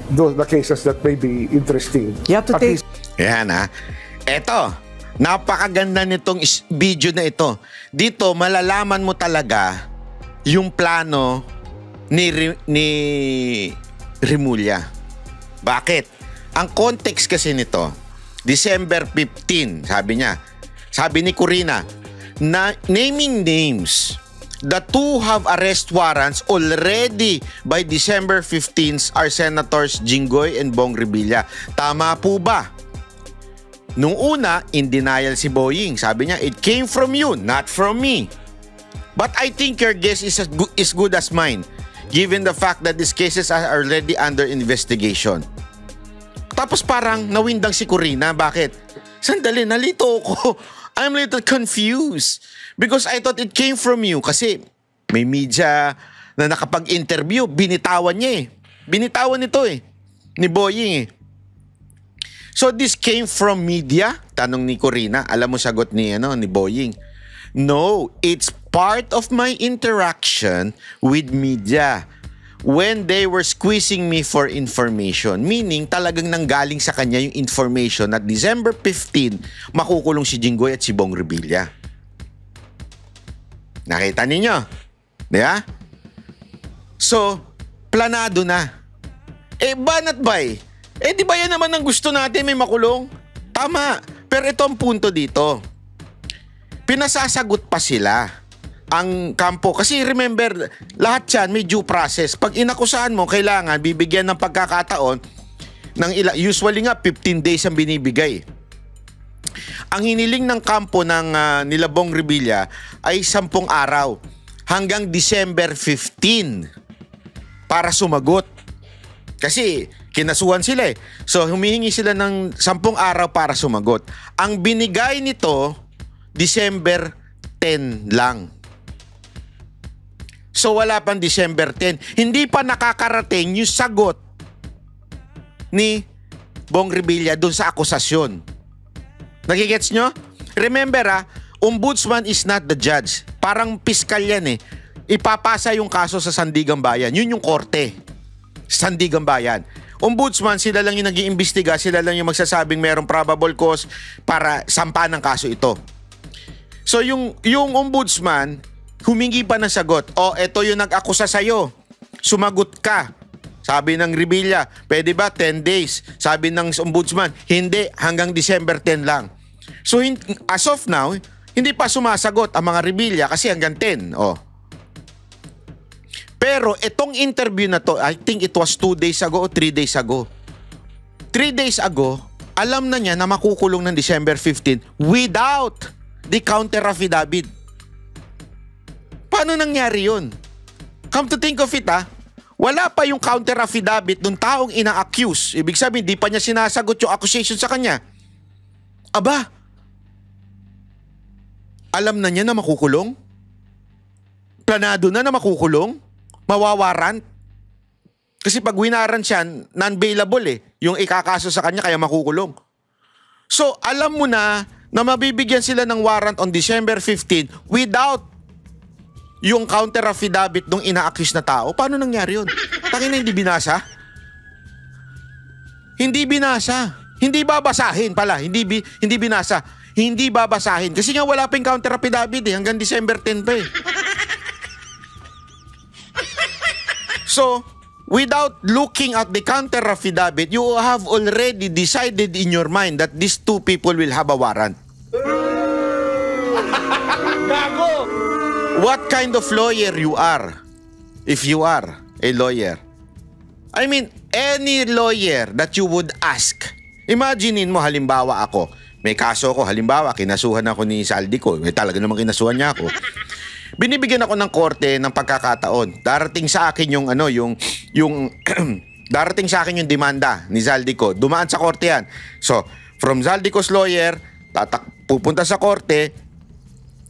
the cases that may be interesting. You have to take... Yan Eto, napakaganda nitong video na ito. Dito, malalaman mo talaga yung plano ni Remulla. Bakit? Ang context kasi nito, December 15, sabi ni Corina, naming names, the two have arrest warrants already by December 15 are Senators Jinggoy and Bong Revilla. Tama po ba? Nung una, in denial si Boying. Sabi niya, it came from you, not from me. But I think your guess is as good as mine, given the fact that these cases are already under investigation. Tapos parang nawindang si Corina. Bakit? Sandali, nalito ko. I'm a little confused. Because I thought it came from you. Kasi may media na nakapag-interview, binitawan niya eh. Binitawan nito eh. Ni Boying eh. So this came from media? Tanong ni Corina. Alam mo sagot ni Boying. No, it's part of my interaction with media when they were squeezing me for information. Meaning, talagang nanggaling sa kanya yung information na December 15, makukulong si Jinggoy at si Bong Revilla. Nakita ninyo? Diba? So, planado na. Banat bay? Di ba yan naman ang gusto natin, may makulong? Tama. Pero ito ang punto dito. Pinasasagot pa sila ang kampo. Kasi remember, lahat yan may due process. Pag inakusahan mo, kailangan bibigyan ng pagkakataon ng usually nga 15 days ang binibigay. Ang hiniling ng kampo ng nila Bong Revilla ay 10 araw hanggang December 15 para sumagot. Kasi kinasuhan sila eh. So humihingi sila ng 10 araw para sumagot. Ang binigay nito, December 10 lang. So wala pang December 10. Hindi pa nakakarating yung sagot ni Bong Revilla dun sa akusasyon. Nagigets nyo? Remember ombudsman is not the judge. Parang piskal yan eh. Ipapasa yung kaso sa Sandigang Bayan. Yun yung korte. Sandigang Bayan. Ombudsman, sila lang yung nag-iimbestiga, sila lang yung magsasabing merong probable cause para sampahan ng kaso ito. So yung ombudsman, humingi pa ng sagot. Eto yung nag-akusa sa'yo. Sumagot ka. Sabi ng Revilla, pwede ba 10 days? Sabi ng ombudsman, hindi, hanggang December 10 lang. So as of now, hindi pa sumasagot ang mga Revilla kasi hanggang 10. Pero itong interview na to, I think it was 2 days ago o 3 days ago. 3 days ago, alam na niya na makukulong ng December 15 without the counter affidavit. Paano nangyari yun? Come to think of it wala pa yung counter affidavit ng taong ina-accuse. Ibig sabihin, di pa niya sinasagot yung accusation sa kanya. Aba, alam na niya na makukulong? Planado na makukulong? Mawawarant? Kasi pag winaran siya, non-bailable yung ikakaso sa kanya kaya makukulong. So, alam mo na mabibigyan sila ng warrant on December 15 without yung counter affidavit nung ina-accuse na tao. Paano nangyari yun? Tangina, hindi binasa? Hindi binasa. Hindi babasahin pala. Hindi binasa. Hindi babasahin. Kasi nga wala pa yung counter affidavit hanggang December 10 pa So, without looking at the counter affidavit, you have already decided in your mind that these two people will have a warrant. Gago! What kind of lawyer you are? If you are a lawyer. I mean, any lawyer that you would ask. Imaginein mo, halimbawa ako, may kaso ko, halimbawa, kinasuhan ako ni Saldico. Talaga namang kinasuhan niya ako. Binibigyan ako ng korte ng pagkakataon. Darating sa akin yung darating sa akin yung demanda ni Zaldico. Dumaan sa korte yan. So, from Zaldico's lawyer, pupunta sa korte,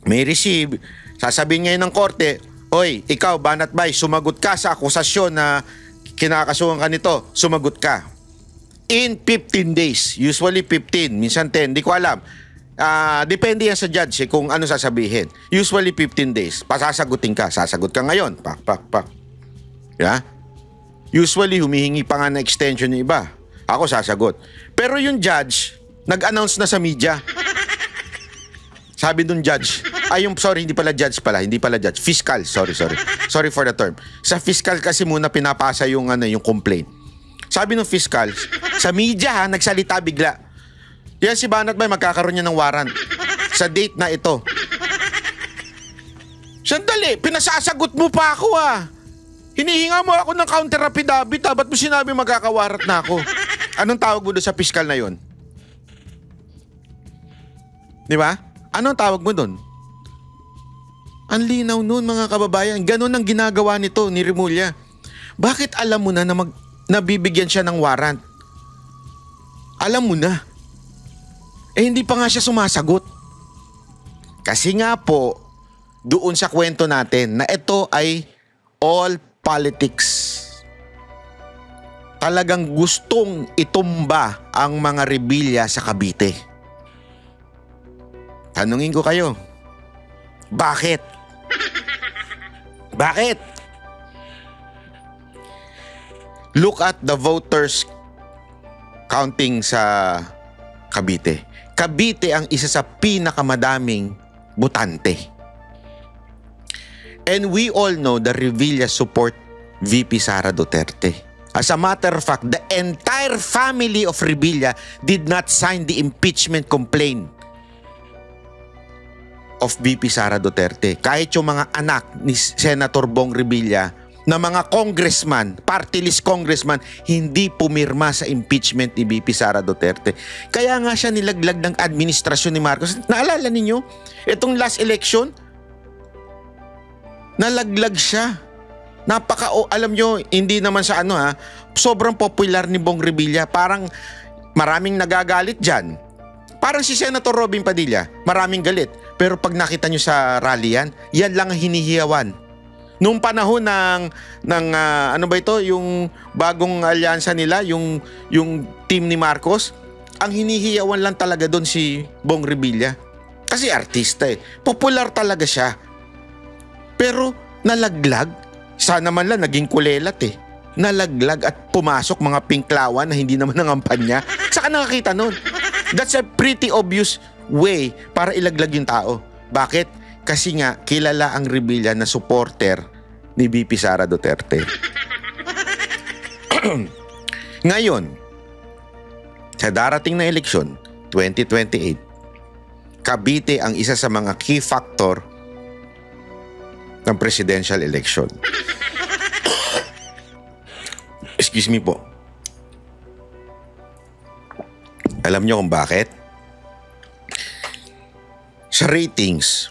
may receive, sasabihin ngayon ng korte, oy, ikaw, Banat Bay, sumagot ka sa akusasyon na kinakasuhan ka nito. Sumagot ka. In 15 days. Usually 15, minsan 10, di ko alam. Depende yan sa judge kung ano sasabihin. Usually 15 days. Pasasagutin ka. Sasagot ka ngayon. Pak. Yeah? Usually humihingi pa nga na extension yung iba. Ako sasagot. Pero yung judge, nag-announce na sa media. Sabi nung judge, hindi pala judge. Fiscal, sorry. Sorry for the term. Sa fiscal kasi muna pinapasa yung complaint. Sabi nung fiscal, sa media nagsalita bigla. Yan si Banat Bay, magkakaroon niya ng warrant sa date na ito. Sandali, pinasasagot mo pa ako Hinihinga mo ako ng counter affidavit Ba't mo sinabi magkakawarat na ako? Anong tawag mo doon sa fiscal na yon? Di ba? Anong tawag mo doon? Ang linaw nun mga kababayan. Ganon ang ginagawa nito ni Remulla. Bakit alam mo na nabibigyan siya ng warrant? Alam mo na. Hindi pa nga siya sumasagot. Kasi nga po, doon sa kwento natin na ito ay all politics. Talagang gustong itumba ang mga rebelya sa Cavite. Tanungin ko kayo, bakit? Bakit? Look at the voters counting sa Cavite. Cavite ang isa sa pinakamadaming botante. And we all know the Revilla support VP Sara Duterte. As a matter of fact, the entire family of Revilla did not sign the impeachment complaint of VP Sara Duterte. Kahit yung mga anak ni Senator Bong Revilla na mga congressman, party list congressman, hindi pumirma sa impeachment ni VP Sara Duterte. Kaya nga siya nilaglag ng administrasyon ni Marcos. Naalala ninyo? Itong last election, nalaglag siya. Alam nyo, hindi naman sa sobrang popular ni Bong Revilla. Parang maraming nagagalit dyan. Parang si Senator Robin Padilla, maraming galit. Pero pag nakita nyo sa rally yan lang ang hinihiyawan. Noong panahon ng yung bagong alyansa nila, yung team ni Marcos, ang hinihiyawan lang talaga doon si Bong Revilla. Kasi artista popular talaga siya. Pero nalaglag, sana man lang naging kulelat Nalaglag at pumasok mga pinklawan na hindi naman nangampan niya. Saka nakakita nun. That's a pretty obvious way para ilaglag yung tao. Bakit? Kasi nga, kilala ang Revilla na supporter ni VP Sara Duterte. Ngayon, sa darating na eleksyon, 2028, Cavite ang isa sa mga key factor ng presidential election. Excuse me po. Alam niyo kung bakit? Sa ratings,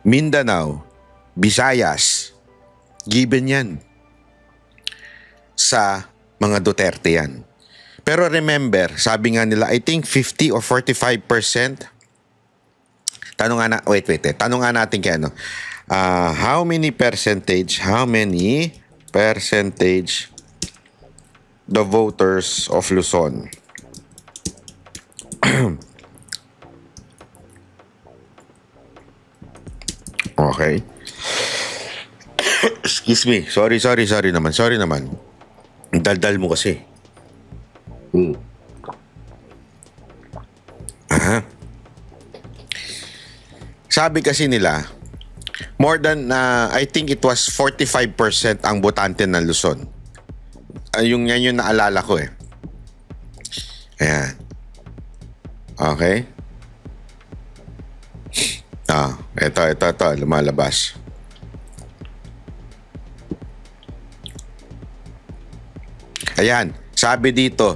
Mindanao, Visayas, given yan. Sa mga Duterte yan. Pero remember, sabi nga nila, I think 50 or 45%. Tanong nga natin kay how many percentage the voters of Luzon? Okay. Excuse me. Sorry naman. Daldal mo kasi. Sabi kasi nila, more than, I think it was 45% ang botante ng Luzon. Yung naalala ko Ayan. Okay. Ito, lumalabas. Ayan, sabi dito,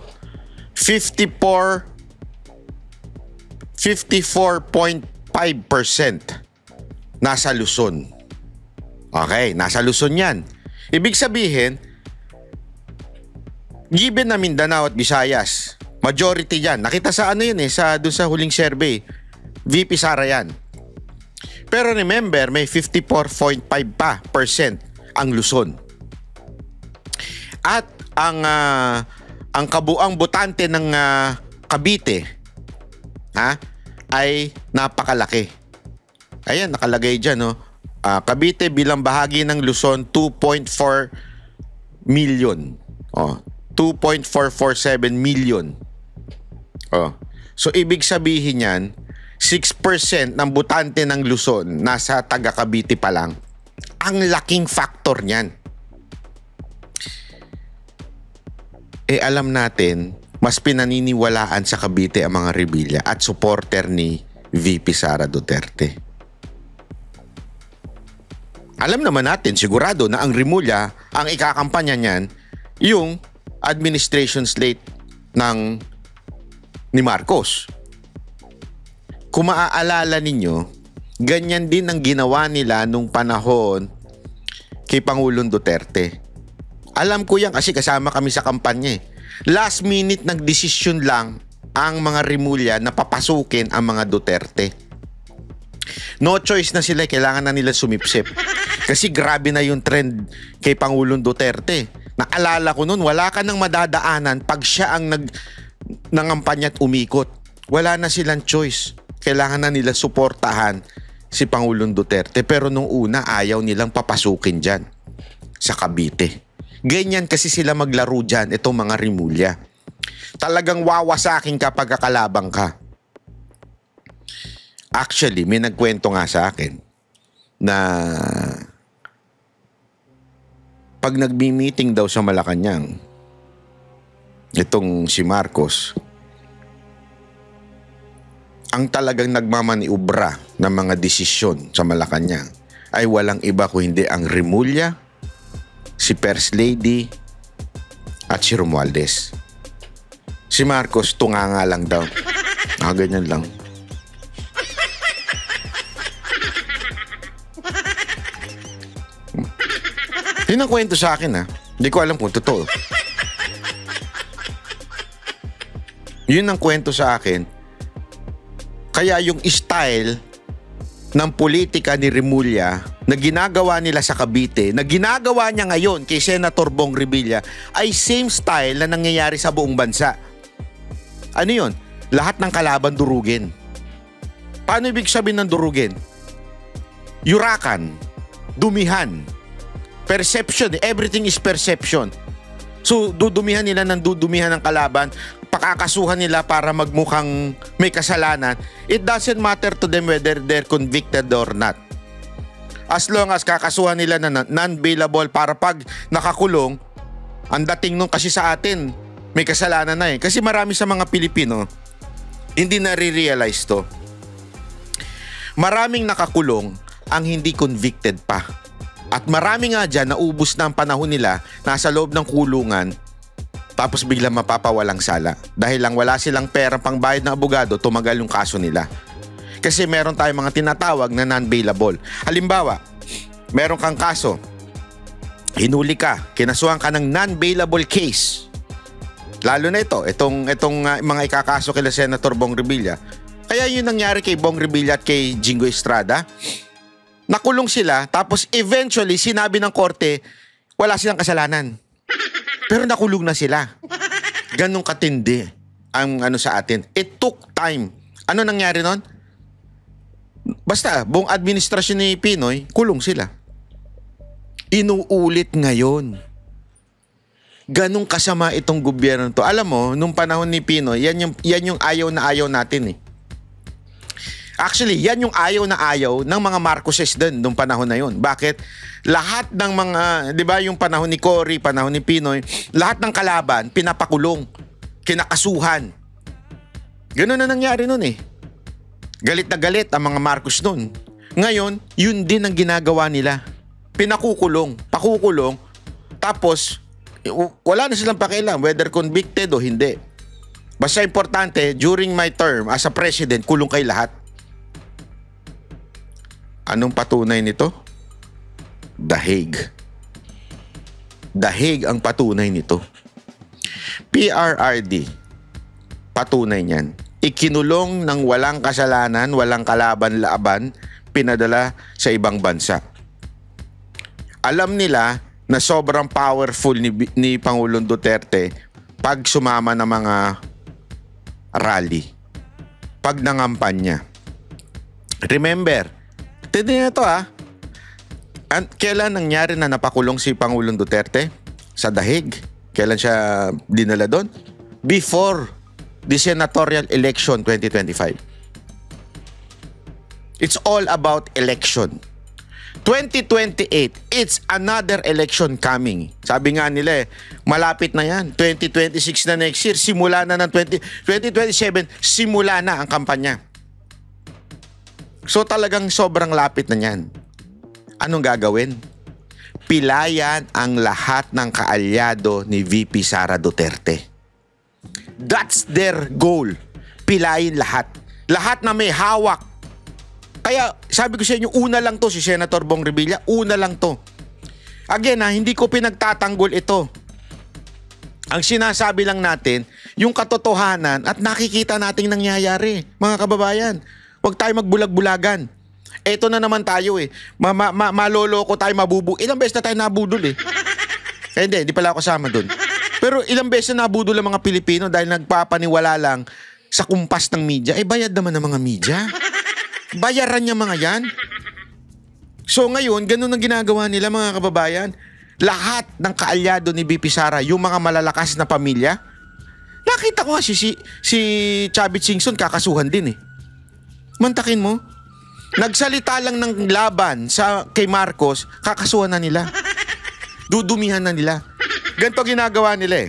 54.5% nasa Luzon. Okay, nasa Luzon yan. Ibig sabihin, given na Mindanao at Visayas, majority yan. Nakita sa doon sa huling survey, VP Sara yan. Pero remember, may 54.5% ang Luzon. At ang kabuang botante ng Cavite ay napakalaki. Ayan, nakalagay dyan, Cavite bilang bahagi ng Luzon, 2.4 million. 2.447 million. So, ibig sabihin yan, 6% ng botante ng Luzon nasa taga Cavite pa lang. Ang laking factor niyan. Alam natin, mas pinaniniwalaan sa Cavite ang mga Revilla at supporter ni VP Sara Duterte. Alam naman natin, sigurado na ang Remulla, ang ikakampanya niyan, yung administration slate ni Marcos. Kung maaalala ninyo, Ganyan din ang ginawa nila nung panahon kay Pangulong Duterte. Alam ko yan kasi kasama kami sa kampanya. Last minute nagdesisyon lang ang mga Rimulya na papasukin ang mga Duterte. No choice na sila, kailangan na nila sumipsip. Kasi grabe na yung trend kay Pangulong Duterte. Naalala ko noon, wala ka nang madadaanan pag siya ang nangampanya at umikot. Wala na silang choice. Kailangan na nila suportahan si Pangulong Duterte. Pero nung una, ayaw nilang papasukin dyan sa Cavite. Ganyan kasi sila maglaro dyan, itong mga Rimulya. Talagang wawasakin ka pag kakalabang ka. Actually, may nagkwento nga sa akin na pag nagbi-meeting daw sa Malacanang, itong si Marcos, ang talagang nagmamaniubra ng mga desisyon sa Malacanang ay walang iba kung hindi ang Rimulya, si First Lady, at si Romualdez. Si Marcos, tunganga lang daw. Ganyan lang. Yun ang kwento sa akin, ha. Hindi ko alam kung totoo. Yun ang kwento sa akin. Kaya yung style ng politika ni Rimulya na ginagawa nila sa Cavite, na ginagawa niya ngayon kay Senator Bong Revilla, ay same style na nangyayari sa buong bansa. Ano yun? Lahat ng kalaban durugin. Paano ibig sabihin ng durugin? Yurakan, dumihan, perception, everything is perception. So, dudumihan nila ng dudumihan ng kalaban, pakakasuhan nila para magmukhang may kasalanan. It doesn't matter to them whether they're convicted or not. As long as kakasuhan nila na non-bailable para pag nakakulong, ang dating nung kasi sa atin, may kasalanan na eh. Kasi marami sa mga Pilipino, hindi nare-realize to. Maraming nakakulong ang hindi convicted pa. At marami nga dyan naubos na ang panahon nila, nasa loob ng kulungan, tapos biglang mapapawalang sala. Dahil lang wala silang pera pang bayad ng abogado, tumagal yung kaso nila. Kasi meron tayong mga tinatawag na non-bailable. Halimbawa, meron kang kaso, hinuli ka, kinasuhan ka ng non-bailable case. Lalo na itong mga ikakaso kila Senator Bong Revilla. Kaya yun nangyari kay Bong Revilla at kay Jingo Estrada. Nakulong sila, tapos eventually sinabi ng korte, wala silang kasalanan. Pero nakulong na sila. Ganong katindi ang sa atin. It took time. Ano nangyari nun? Basta, buong administrasyon ni Pinoy, kulong sila. Inuulit ngayon. Ganong kasama itong gobyerno to. Alam mo, nung panahon ni Pinoy, yan yung ayaw na ayaw natin eh. Actually, yan yung ayaw na ayaw ng mga Marcoses din nung panahon na yun. Bakit? Lahat ng mga, di ba yung panahon ni Cory, panahon ni Pinoy, lahat ng kalaban, pinapakulong, kinakasuhan. Ganun na nangyari nun eh. Galit na galit ang mga Marcos nun. Ngayon, yun din ang ginagawa nila. Pinakukulong, pakukulong, tapos wala na silang pakialam whether convicted o hindi. Basta importante, during my term as a president, kulong kay lahat. Anong patunay nito? The Hague. The Hague ang patunay nito. PRRD, patunay niyan. Ikinulong ng walang kasalanan, walang kalaban-laban, pinadala sa ibang bansa. Alam nila na sobrang powerful ni Pangulong Duterte pag sumama ng mga rally, pag nangampanya. Remember, tindi na ito kailan nangyari na napakulong si Pangulong Duterte? Sa The Hague. Kailan siya dinala doon? Before the senatorial election 2025. It's all about election. 2028, it's another election coming. Sabi nga nila malapit na yan. 2026 na next year, simula na ng 2027, simula na ang kampanya. So talagang sobrang lapit na yan. Anong gagawin? Pilayan ang lahat ng kaalyado ni VP Sara Duterte. That's their goal. Pilayin lahat. Lahat na may hawak. Kaya sabi ko sa inyo, una lang to si Senator Bong Revilla, una lang to. Again hindi ko pinagtatanggol ito. Ang sinasabi lang natin, yung katotohanan at nakikita nating nangyayari, mga kababayan. Huwag tayo magbulag-bulagan. Eto na naman tayo maloloko tayo, Ilang beses na tayo nabudol hindi pala ako kasama dun. Pero ilang beses na nabudol ang mga Pilipino dahil nagpapaniwala lang sa kumpas ng media. Bayad naman ng mga media. Bayaran niya mga yan. So ngayon, ganun ang ginagawa nila, mga kababayan. Lahat ng kaalyado ni BP Sara, yung mga malalakas na pamilya, nakita ko nga si Chavit Singson kakasuhan din Mantakin mo. Nagsalita lang ng laban kay Marcos, kakasuhan na nila. Dudumihan na nila. Ganito ginagawa nila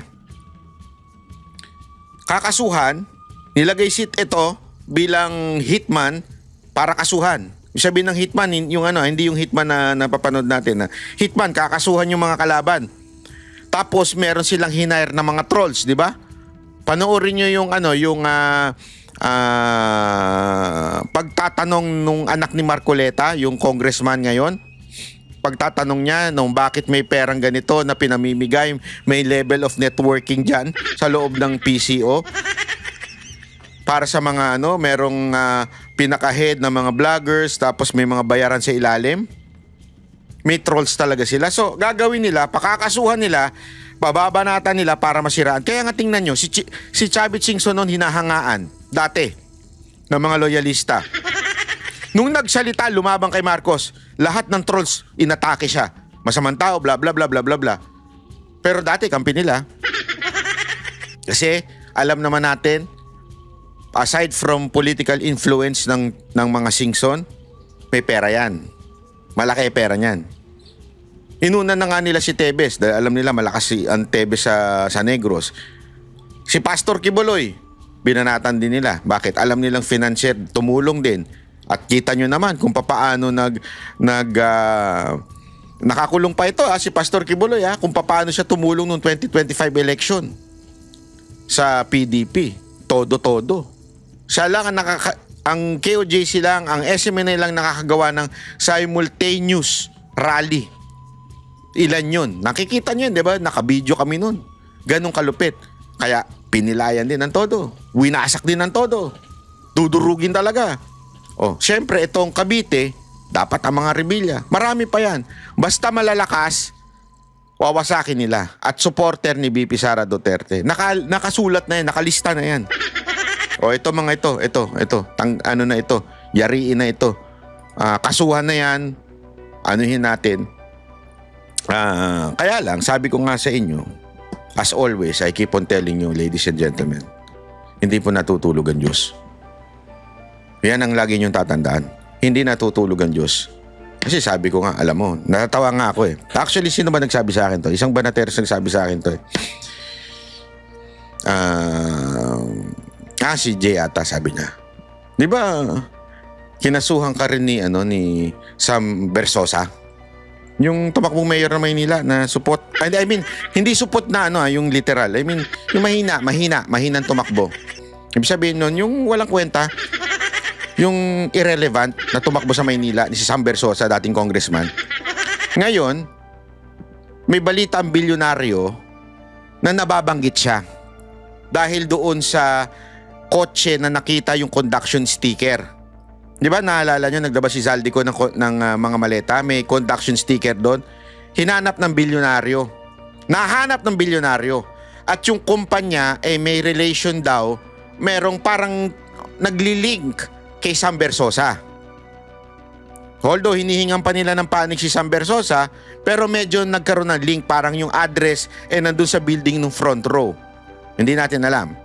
Kakasuhan, nilagay ito bilang hitman para kasuhan. Sabihin ng hitman, yung hindi yung hitman na napapanood natin. Hitman, kakasuhan yung mga kalaban. Tapos meron silang hinire na mga trolls, di ba? Panoorin nyo yung pagtatanong nung anak ni Marcoleta, yung congressman ngayon. Pagtatanong niya nung bakit may perang ganito na pinamimigay, may level of networking dyan sa loob ng PCO. Para sa mga merong pinaka-head na mga vloggers, tapos may mga bayaran sa ilalim. May trolls talaga sila. So, gagawin nila, pakakasuhan nila, bababanatan nila para masiraan. Kaya nga tingnan nyo, si Chavit Singson noon hinahangaan, dati, ng mga loyalista. Nung nagsalita, lumabang kay Marcos, lahat ng trolls, inatake siya. Masamang tao, bla bla bla bla bla bla. Pero dati, kampi nila. Kasi, alam naman natin, aside from political influence ng mga Singson, may pera yan. Malaki pera niyan. Inuna na nga nila si Tebes dahil alam nila malakas ang Tebes sa Negros. Si Pastor Kibuloy, binanatan din nila. Bakit? Alam nilang financier, tumulong din. At kita nyo naman kung paano nakakulong pa ito si Pastor Kibuloy kung paano siya tumulong noong 2025 election sa PDP. Todo. Siya lang ang KOJC lang, ang SMNA lang nakakagawa ng simultaneous rally. Ilan yun? Nakikita nyo yun, di ba? Nakabidyo kami nun. Ganong kalupit. Kaya pinilayan din ng todo. Winasak din ng todo. Dudurugin talaga. Syempre itong Cavite, dapat ang mga Revilla. Marami pa yan. Basta malalakas, wawasakin nila. At supporter ni BP Sara Duterte. Nakasulat na yan, nakalista na yan. Ito mga ito. Yariin na ito. Kasuhan na yan. Anuhin natin. Kaya lang, sabi ko nga sa inyo, as always, I keep on telling you, ladies and gentlemen, hindi po natutulog ang Diyos. Yan ang lagi niyong tatandaan. Hindi natutulog ang Diyos. Kasi sabi ko nga, alam mo, natatawa nga ako Actually, sino ba nagsabi sa akin to? Isang banateros nagsabi sa akin to si Jay ata, sabi niya. Di ba, kinasuhan ka rin ni Sam Bersosa? Yung tumakbong mayor ng Maynila na support. I mean, hindi support na yung literal. I mean, yung mahinang tumakbo. Ibig sabihin nun, yung walang kwenta, yung irrelevant na tumakbo sa Maynila ni si Sam Bersosa, dating congressman. Ngayon, may balita ang bilyonaryo na nababanggit siya dahil doon sa kotse na nakita yung conduction sticker. Di ba naalala nyo, naglabas si Zaldico ng mga maleta, may conduction sticker doon. Hinanap ng bilyonaryo. Nahanap ng bilyonaryo. At yung kumpanya may relation daw, merong parang naglilink kay Sam Bersosa. Although hinihingan pa nila ng panig si Sam Bersosa, pero medyo nagkaroon ng link, parang yung address nandun sa building ng front row. Hindi natin alam.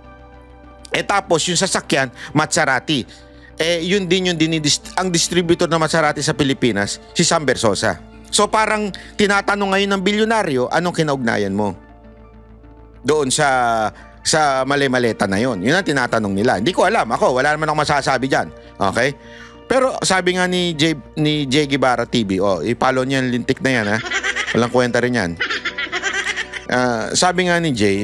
Tapos yung sasakyan, Maserati. Yun din ang distributor ng Maserati sa Pilipinas, si Sam Bersosa. So parang tinatanong ngayon ng bilyonaryo, anong kinaugnayan mo doon sa mali-maleta na yon? Yun ang tinatanong nila. Hindi ko alam. Ako, wala naman akong masasabi dyan. Okay? Pero sabi nga ni Jay Guevara TV, i-follow niya yung lintik na yan, Walang kwenta rin yan. Sabi nga ni Jay,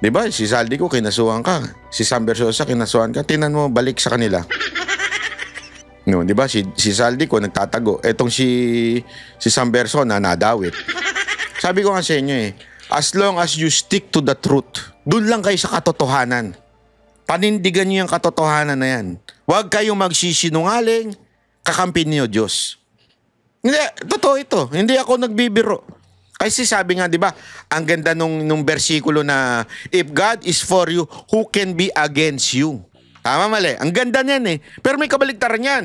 di ba, si Zaldico kinasuhan ka, si Sam Bersosa kinasuhan ka, tinan mo, balik sa kanila. No, 'di ba si Saldi ko nagtatago. Etong si Samberson na nadawit. Sabi ko nga sa inyo as long as you stick to the truth, dun lang kayo sa katotohanan. Panindigan niyo yung katotohanan na yan. Huwag kayong magsisinungaling, kakampi niyo Diyos. Hindi, totoo ito. Hindi ako nagbibiro. Kasi sabi nga, 'di ba, ang ganda nung bersikulo na if God is for you, who can be against you? Tama, mali. Ang ganda niyan Pero may kabaligtaran yan.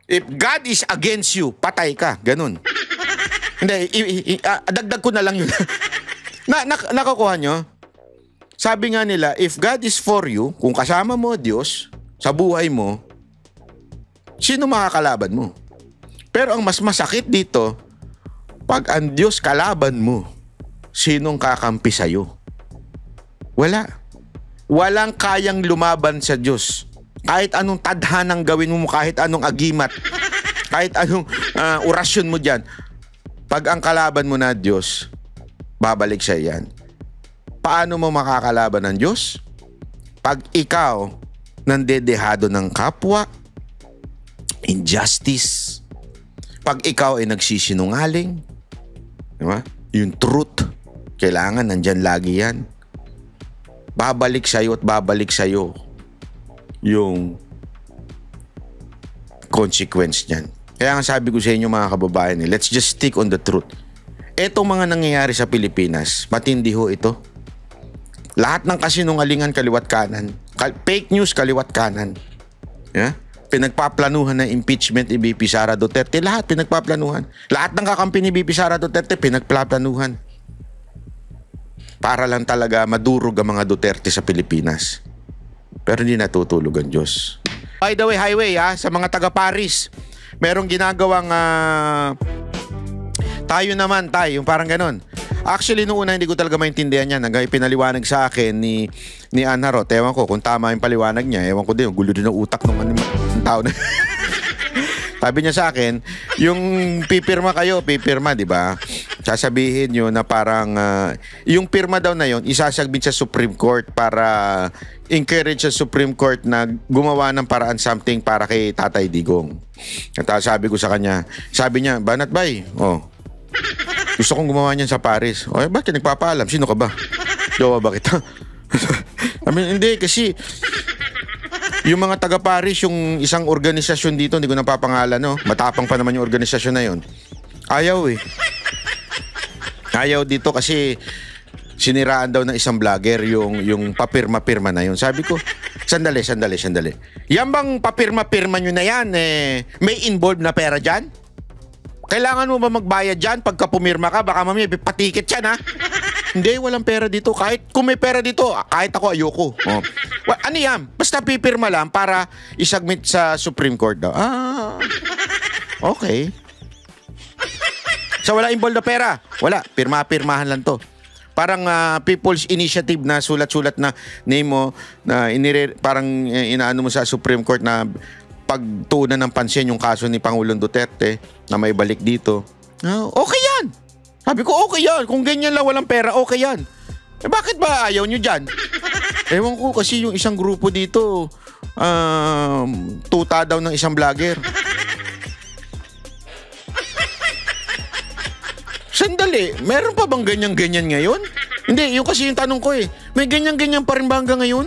If God is against you, patay ka. Ganun. Hindi, dagdag ko na lang yun. Nakukuha nyo? Sabi nga nila, if God is for you, kung kasama mo Diyos sa buhay mo, sino makakalaban mo? Pero ang mas masakit dito, pag ang Diyos kalaban mo, sinong kakampi sa'yo? Wala. Walang kayang lumaban sa Diyos. Kahit anong tadhanang gawin mo, kahit anong agimat, kahit anong orasyon mo dyan, pag ang kalaban mo na Diyos, babalik sa iyan. Paano mo makakalaban ng Diyos? Pag ikaw nandedehado ng kapwa, injustice, pag ikaw ay nagsisinungaling, diba? Yung truth, kailangan nandyan lagi yan. Babalik sa'yo at babalik sa'yo yung consequence niyan. Kaya nga sabi ko sa inyo mga kababayan, let's just stick on the truth. Etong mga nangyayari sa Pilipinas, matindi ho ito. Lahat ng kasinungalingan kaliwat kanan. Fake news kaliwat kanan. Yeah? Pinagpaplanuhan ng impeachment ni BP Sara Duterte. Lahat pinagpaplanuhan. Lahat ng kakampi ni BP Sara Duterte pinagpaplanuhan. Para lang talaga madurog ang mga Duterte sa Pilipinas. Pero hindi natutulog ang Diyos. By the way, highway sa mga taga-Paris, merong ginagawang tayo, yung parang ganon. Actually, noong una hindi ko talaga maintindihan yan. Hanggang pinaliwanag sa akin ni Anna Roth. Ewan ko kung tama yung paliwanag niya. Ewan ko din, gulo din ng utak ng tao na. Sabi niya sa akin, yung pipirma, di ba? Sasabihin nyo na parang yung pirma daw na yon isasagmit sa Supreme Court para encourage sa Supreme Court na gumawa ng paraan something para kay Tatay Digong. At sabi ko sa kanya, sabi niya, Banat Bay, gusto kong gumawa niyan sa Paris. Bakit nagpapaalam? Sino ka ba? Jowa ba kita? Hindi, kasi yung mga taga-Paris, yung isang organisasyon dito, hindi ko napapangalan, matapang pa naman yung organisasyon na yon. Ayaw Ayaw dito kasi siniraan daw ng isang vlogger yung papirma-pirma na yun. Sabi ko, sandali. Yan bang papirma-pirma nyo na yan, may involved na pera dyan? Kailangan mo ba magbayad dyan pagka pumirma ka? Baka mamaya patiket yan, ha? Hindi, walang pera dito. Kahit kung may pera dito, kahit ako ayoko. Ano yan? Basta pipirma lang para isubmit sa Supreme Court daw. Okay. So wala involved na pera. Wala. Pirma-pirmahan lang to. Parang People's Initiative na sulat-sulat na name mo na parang inaano mo sa Supreme Court na pagtuunan ng pansin yung kaso ni Pangulong Duterte na may balik dito. Okay yan. Sabi ko, okay yan. Kung ganyan lang walang pera, okay yan. Bakit ba ayaw nyo dyan? Ewan ko kasi yung isang grupo dito tuta daw ng isang vlogger. Sandali, meron pa bang ganyan-ganyan ngayon? Hindi, yung kasi yung tanong ko may ganyan-ganyan pa rin ba hanggang ngayon?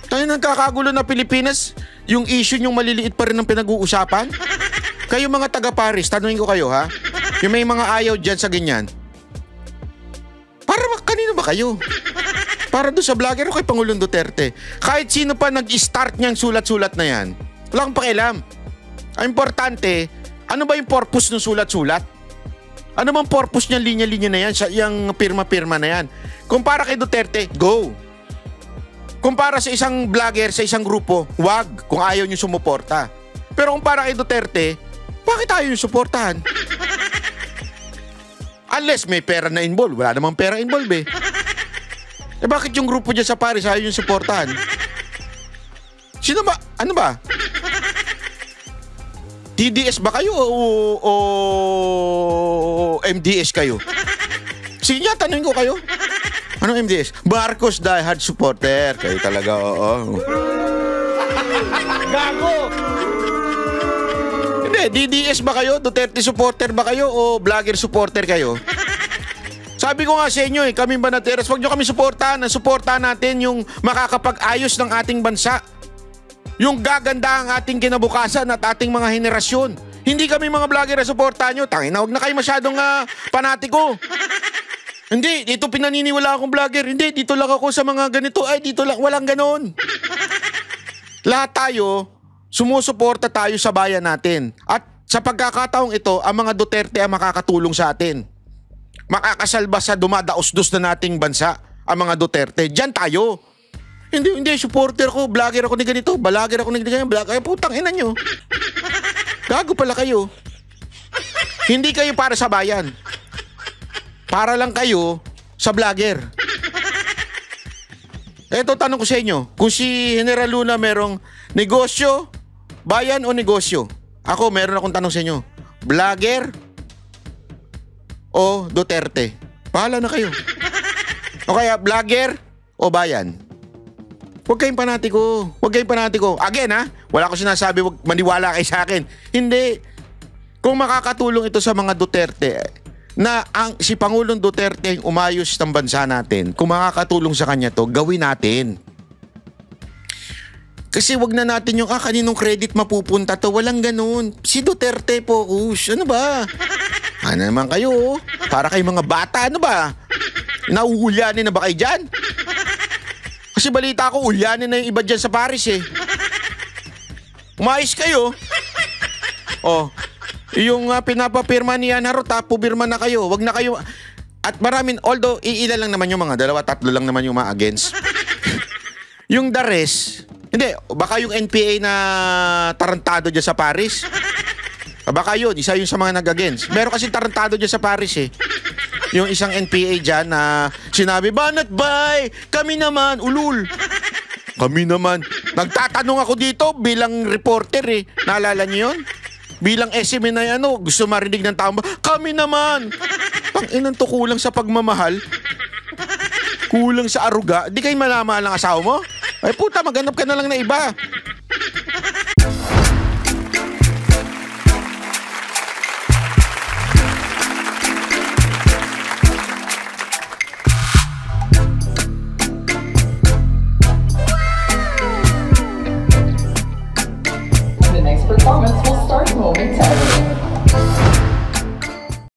Tayo nagkakagulo na Pilipinas, yung issue yung maliliit pa rin ang pinag-uusapan? Kayo mga taga-Paris, tanungin ko kayo ha? Yung may mga ayaw dyan sa ganyan. Kanino ba kayo? Para doon sa vlogger o kay Pangulong Duterte? Kahit sino pa nag-start niyang sulat-sulat na yan, wala kang pakialam. Ang importante, ano ba yung purpose ng sulat-sulat? Ano bang purpose niya, linya-linya na yan, yung pirma-pirma na yan? Kung para kay Duterte, go. Kung para sa isang vlogger, sa isang grupo, wag, kung ayaw niyo sumuporta. Pero kung para kay Duterte, bakit ayaw niyo suportahan? Unless may pera na involved. Wala namang pera involved bakit yung grupo dyan sa Paris ayaw yung suportahan? Sino ba? Ano ba? TDS ba kayo o MDS kayo? Sige nga, tanongin ko kayo. Anong MDS? Marcos diehard supporter. Kayo talaga, oo. Gago! Hindi, DDS ba kayo? Duterte supporter ba kayo? O vlogger supporter kayo? Sabi ko nga sa inyo kami Banateros, wag nyo kami suportahan. Ang suportahan natin yung makakapag-ayos ng ating bansa. Yung gaganda ang ating kinabukasan at ating mga henerasyon. Hindi kami mga vlogger na suportahan nyo. Tangina, huwag na kayo masyadong panatiko. Hindi, dito pinaniniwala akong vlogger. Hindi, dito lang ako sa mga ganito. Ay, dito lang, walang ganon. Lahat tayo, sumusuporta tayo sa bayan natin. At sa pagkakataong ito, ang mga Duterte ang makakatulong sa atin. Makakasalba sa dumadaos-dos na nating bansa, ang mga Duterte. Diyan tayo. Hindi, supporter ko, vlogger ako ni ganito, vlogger ako ni ganito, vlogger, putang ina nyo. Gago pala kayo. Hindi kayo para sa bayan. Para lang kayo sa vlogger. Eto, tanong ko sa inyo, kung si General Luna merong negosyo, bayan o negosyo? Ako, meron akong tanong sa inyo, vlogger o Duterte? Pahala na kayo. O kaya, vlogger o bayan? Huwag kayong panatiko. Huwag kayong panatiko. Again wala ko sinasabi huwag maniwala kayo sa akin. Hindi. Kung makakatulong ito sa mga Duterte, na si Pangulong Duterte yung umayos ng bansa natin, kung makakatulong sa kanya to, gawin natin. Kasi wag na natin yung kaninong credit mapupunta to. Walang ganun. Si Duterte focus. Ano ba? Ano naman kayo? Para kayong mga bata. Ano ba? Nauhulyanin na ba kayo dyan? Kasi balita ko, ulyanin na yung iba dyan sa Paris Umayos kayo. Yung pinapapirma ni Ana Ruth, pupirma na kayo. Wag na kayo. At maraming, although iilan lang naman yung mga 2-3 lang naman yung mga against. Yung the rest, hindi, baka yung NPA na tarantado dyan sa Paris. Baka yun, isa yun sa mga nag-against. Meron kasi tarantado dyan sa Paris Yung isang NPA dyan na sinabi, Banat Bay, kami naman, ulul. Kami naman. Nagtatanong ako dito bilang reporter Naalala niyo yun? Bilang SME na gusto marinig ng tao, kami naman. Pang-inan to, kulang sa pagmamahal. Kulang sa aruga. Di kayo malamahal ng asawa mo? Ay puta, maghanap ka na lang na iba. The next performance will start momentarily.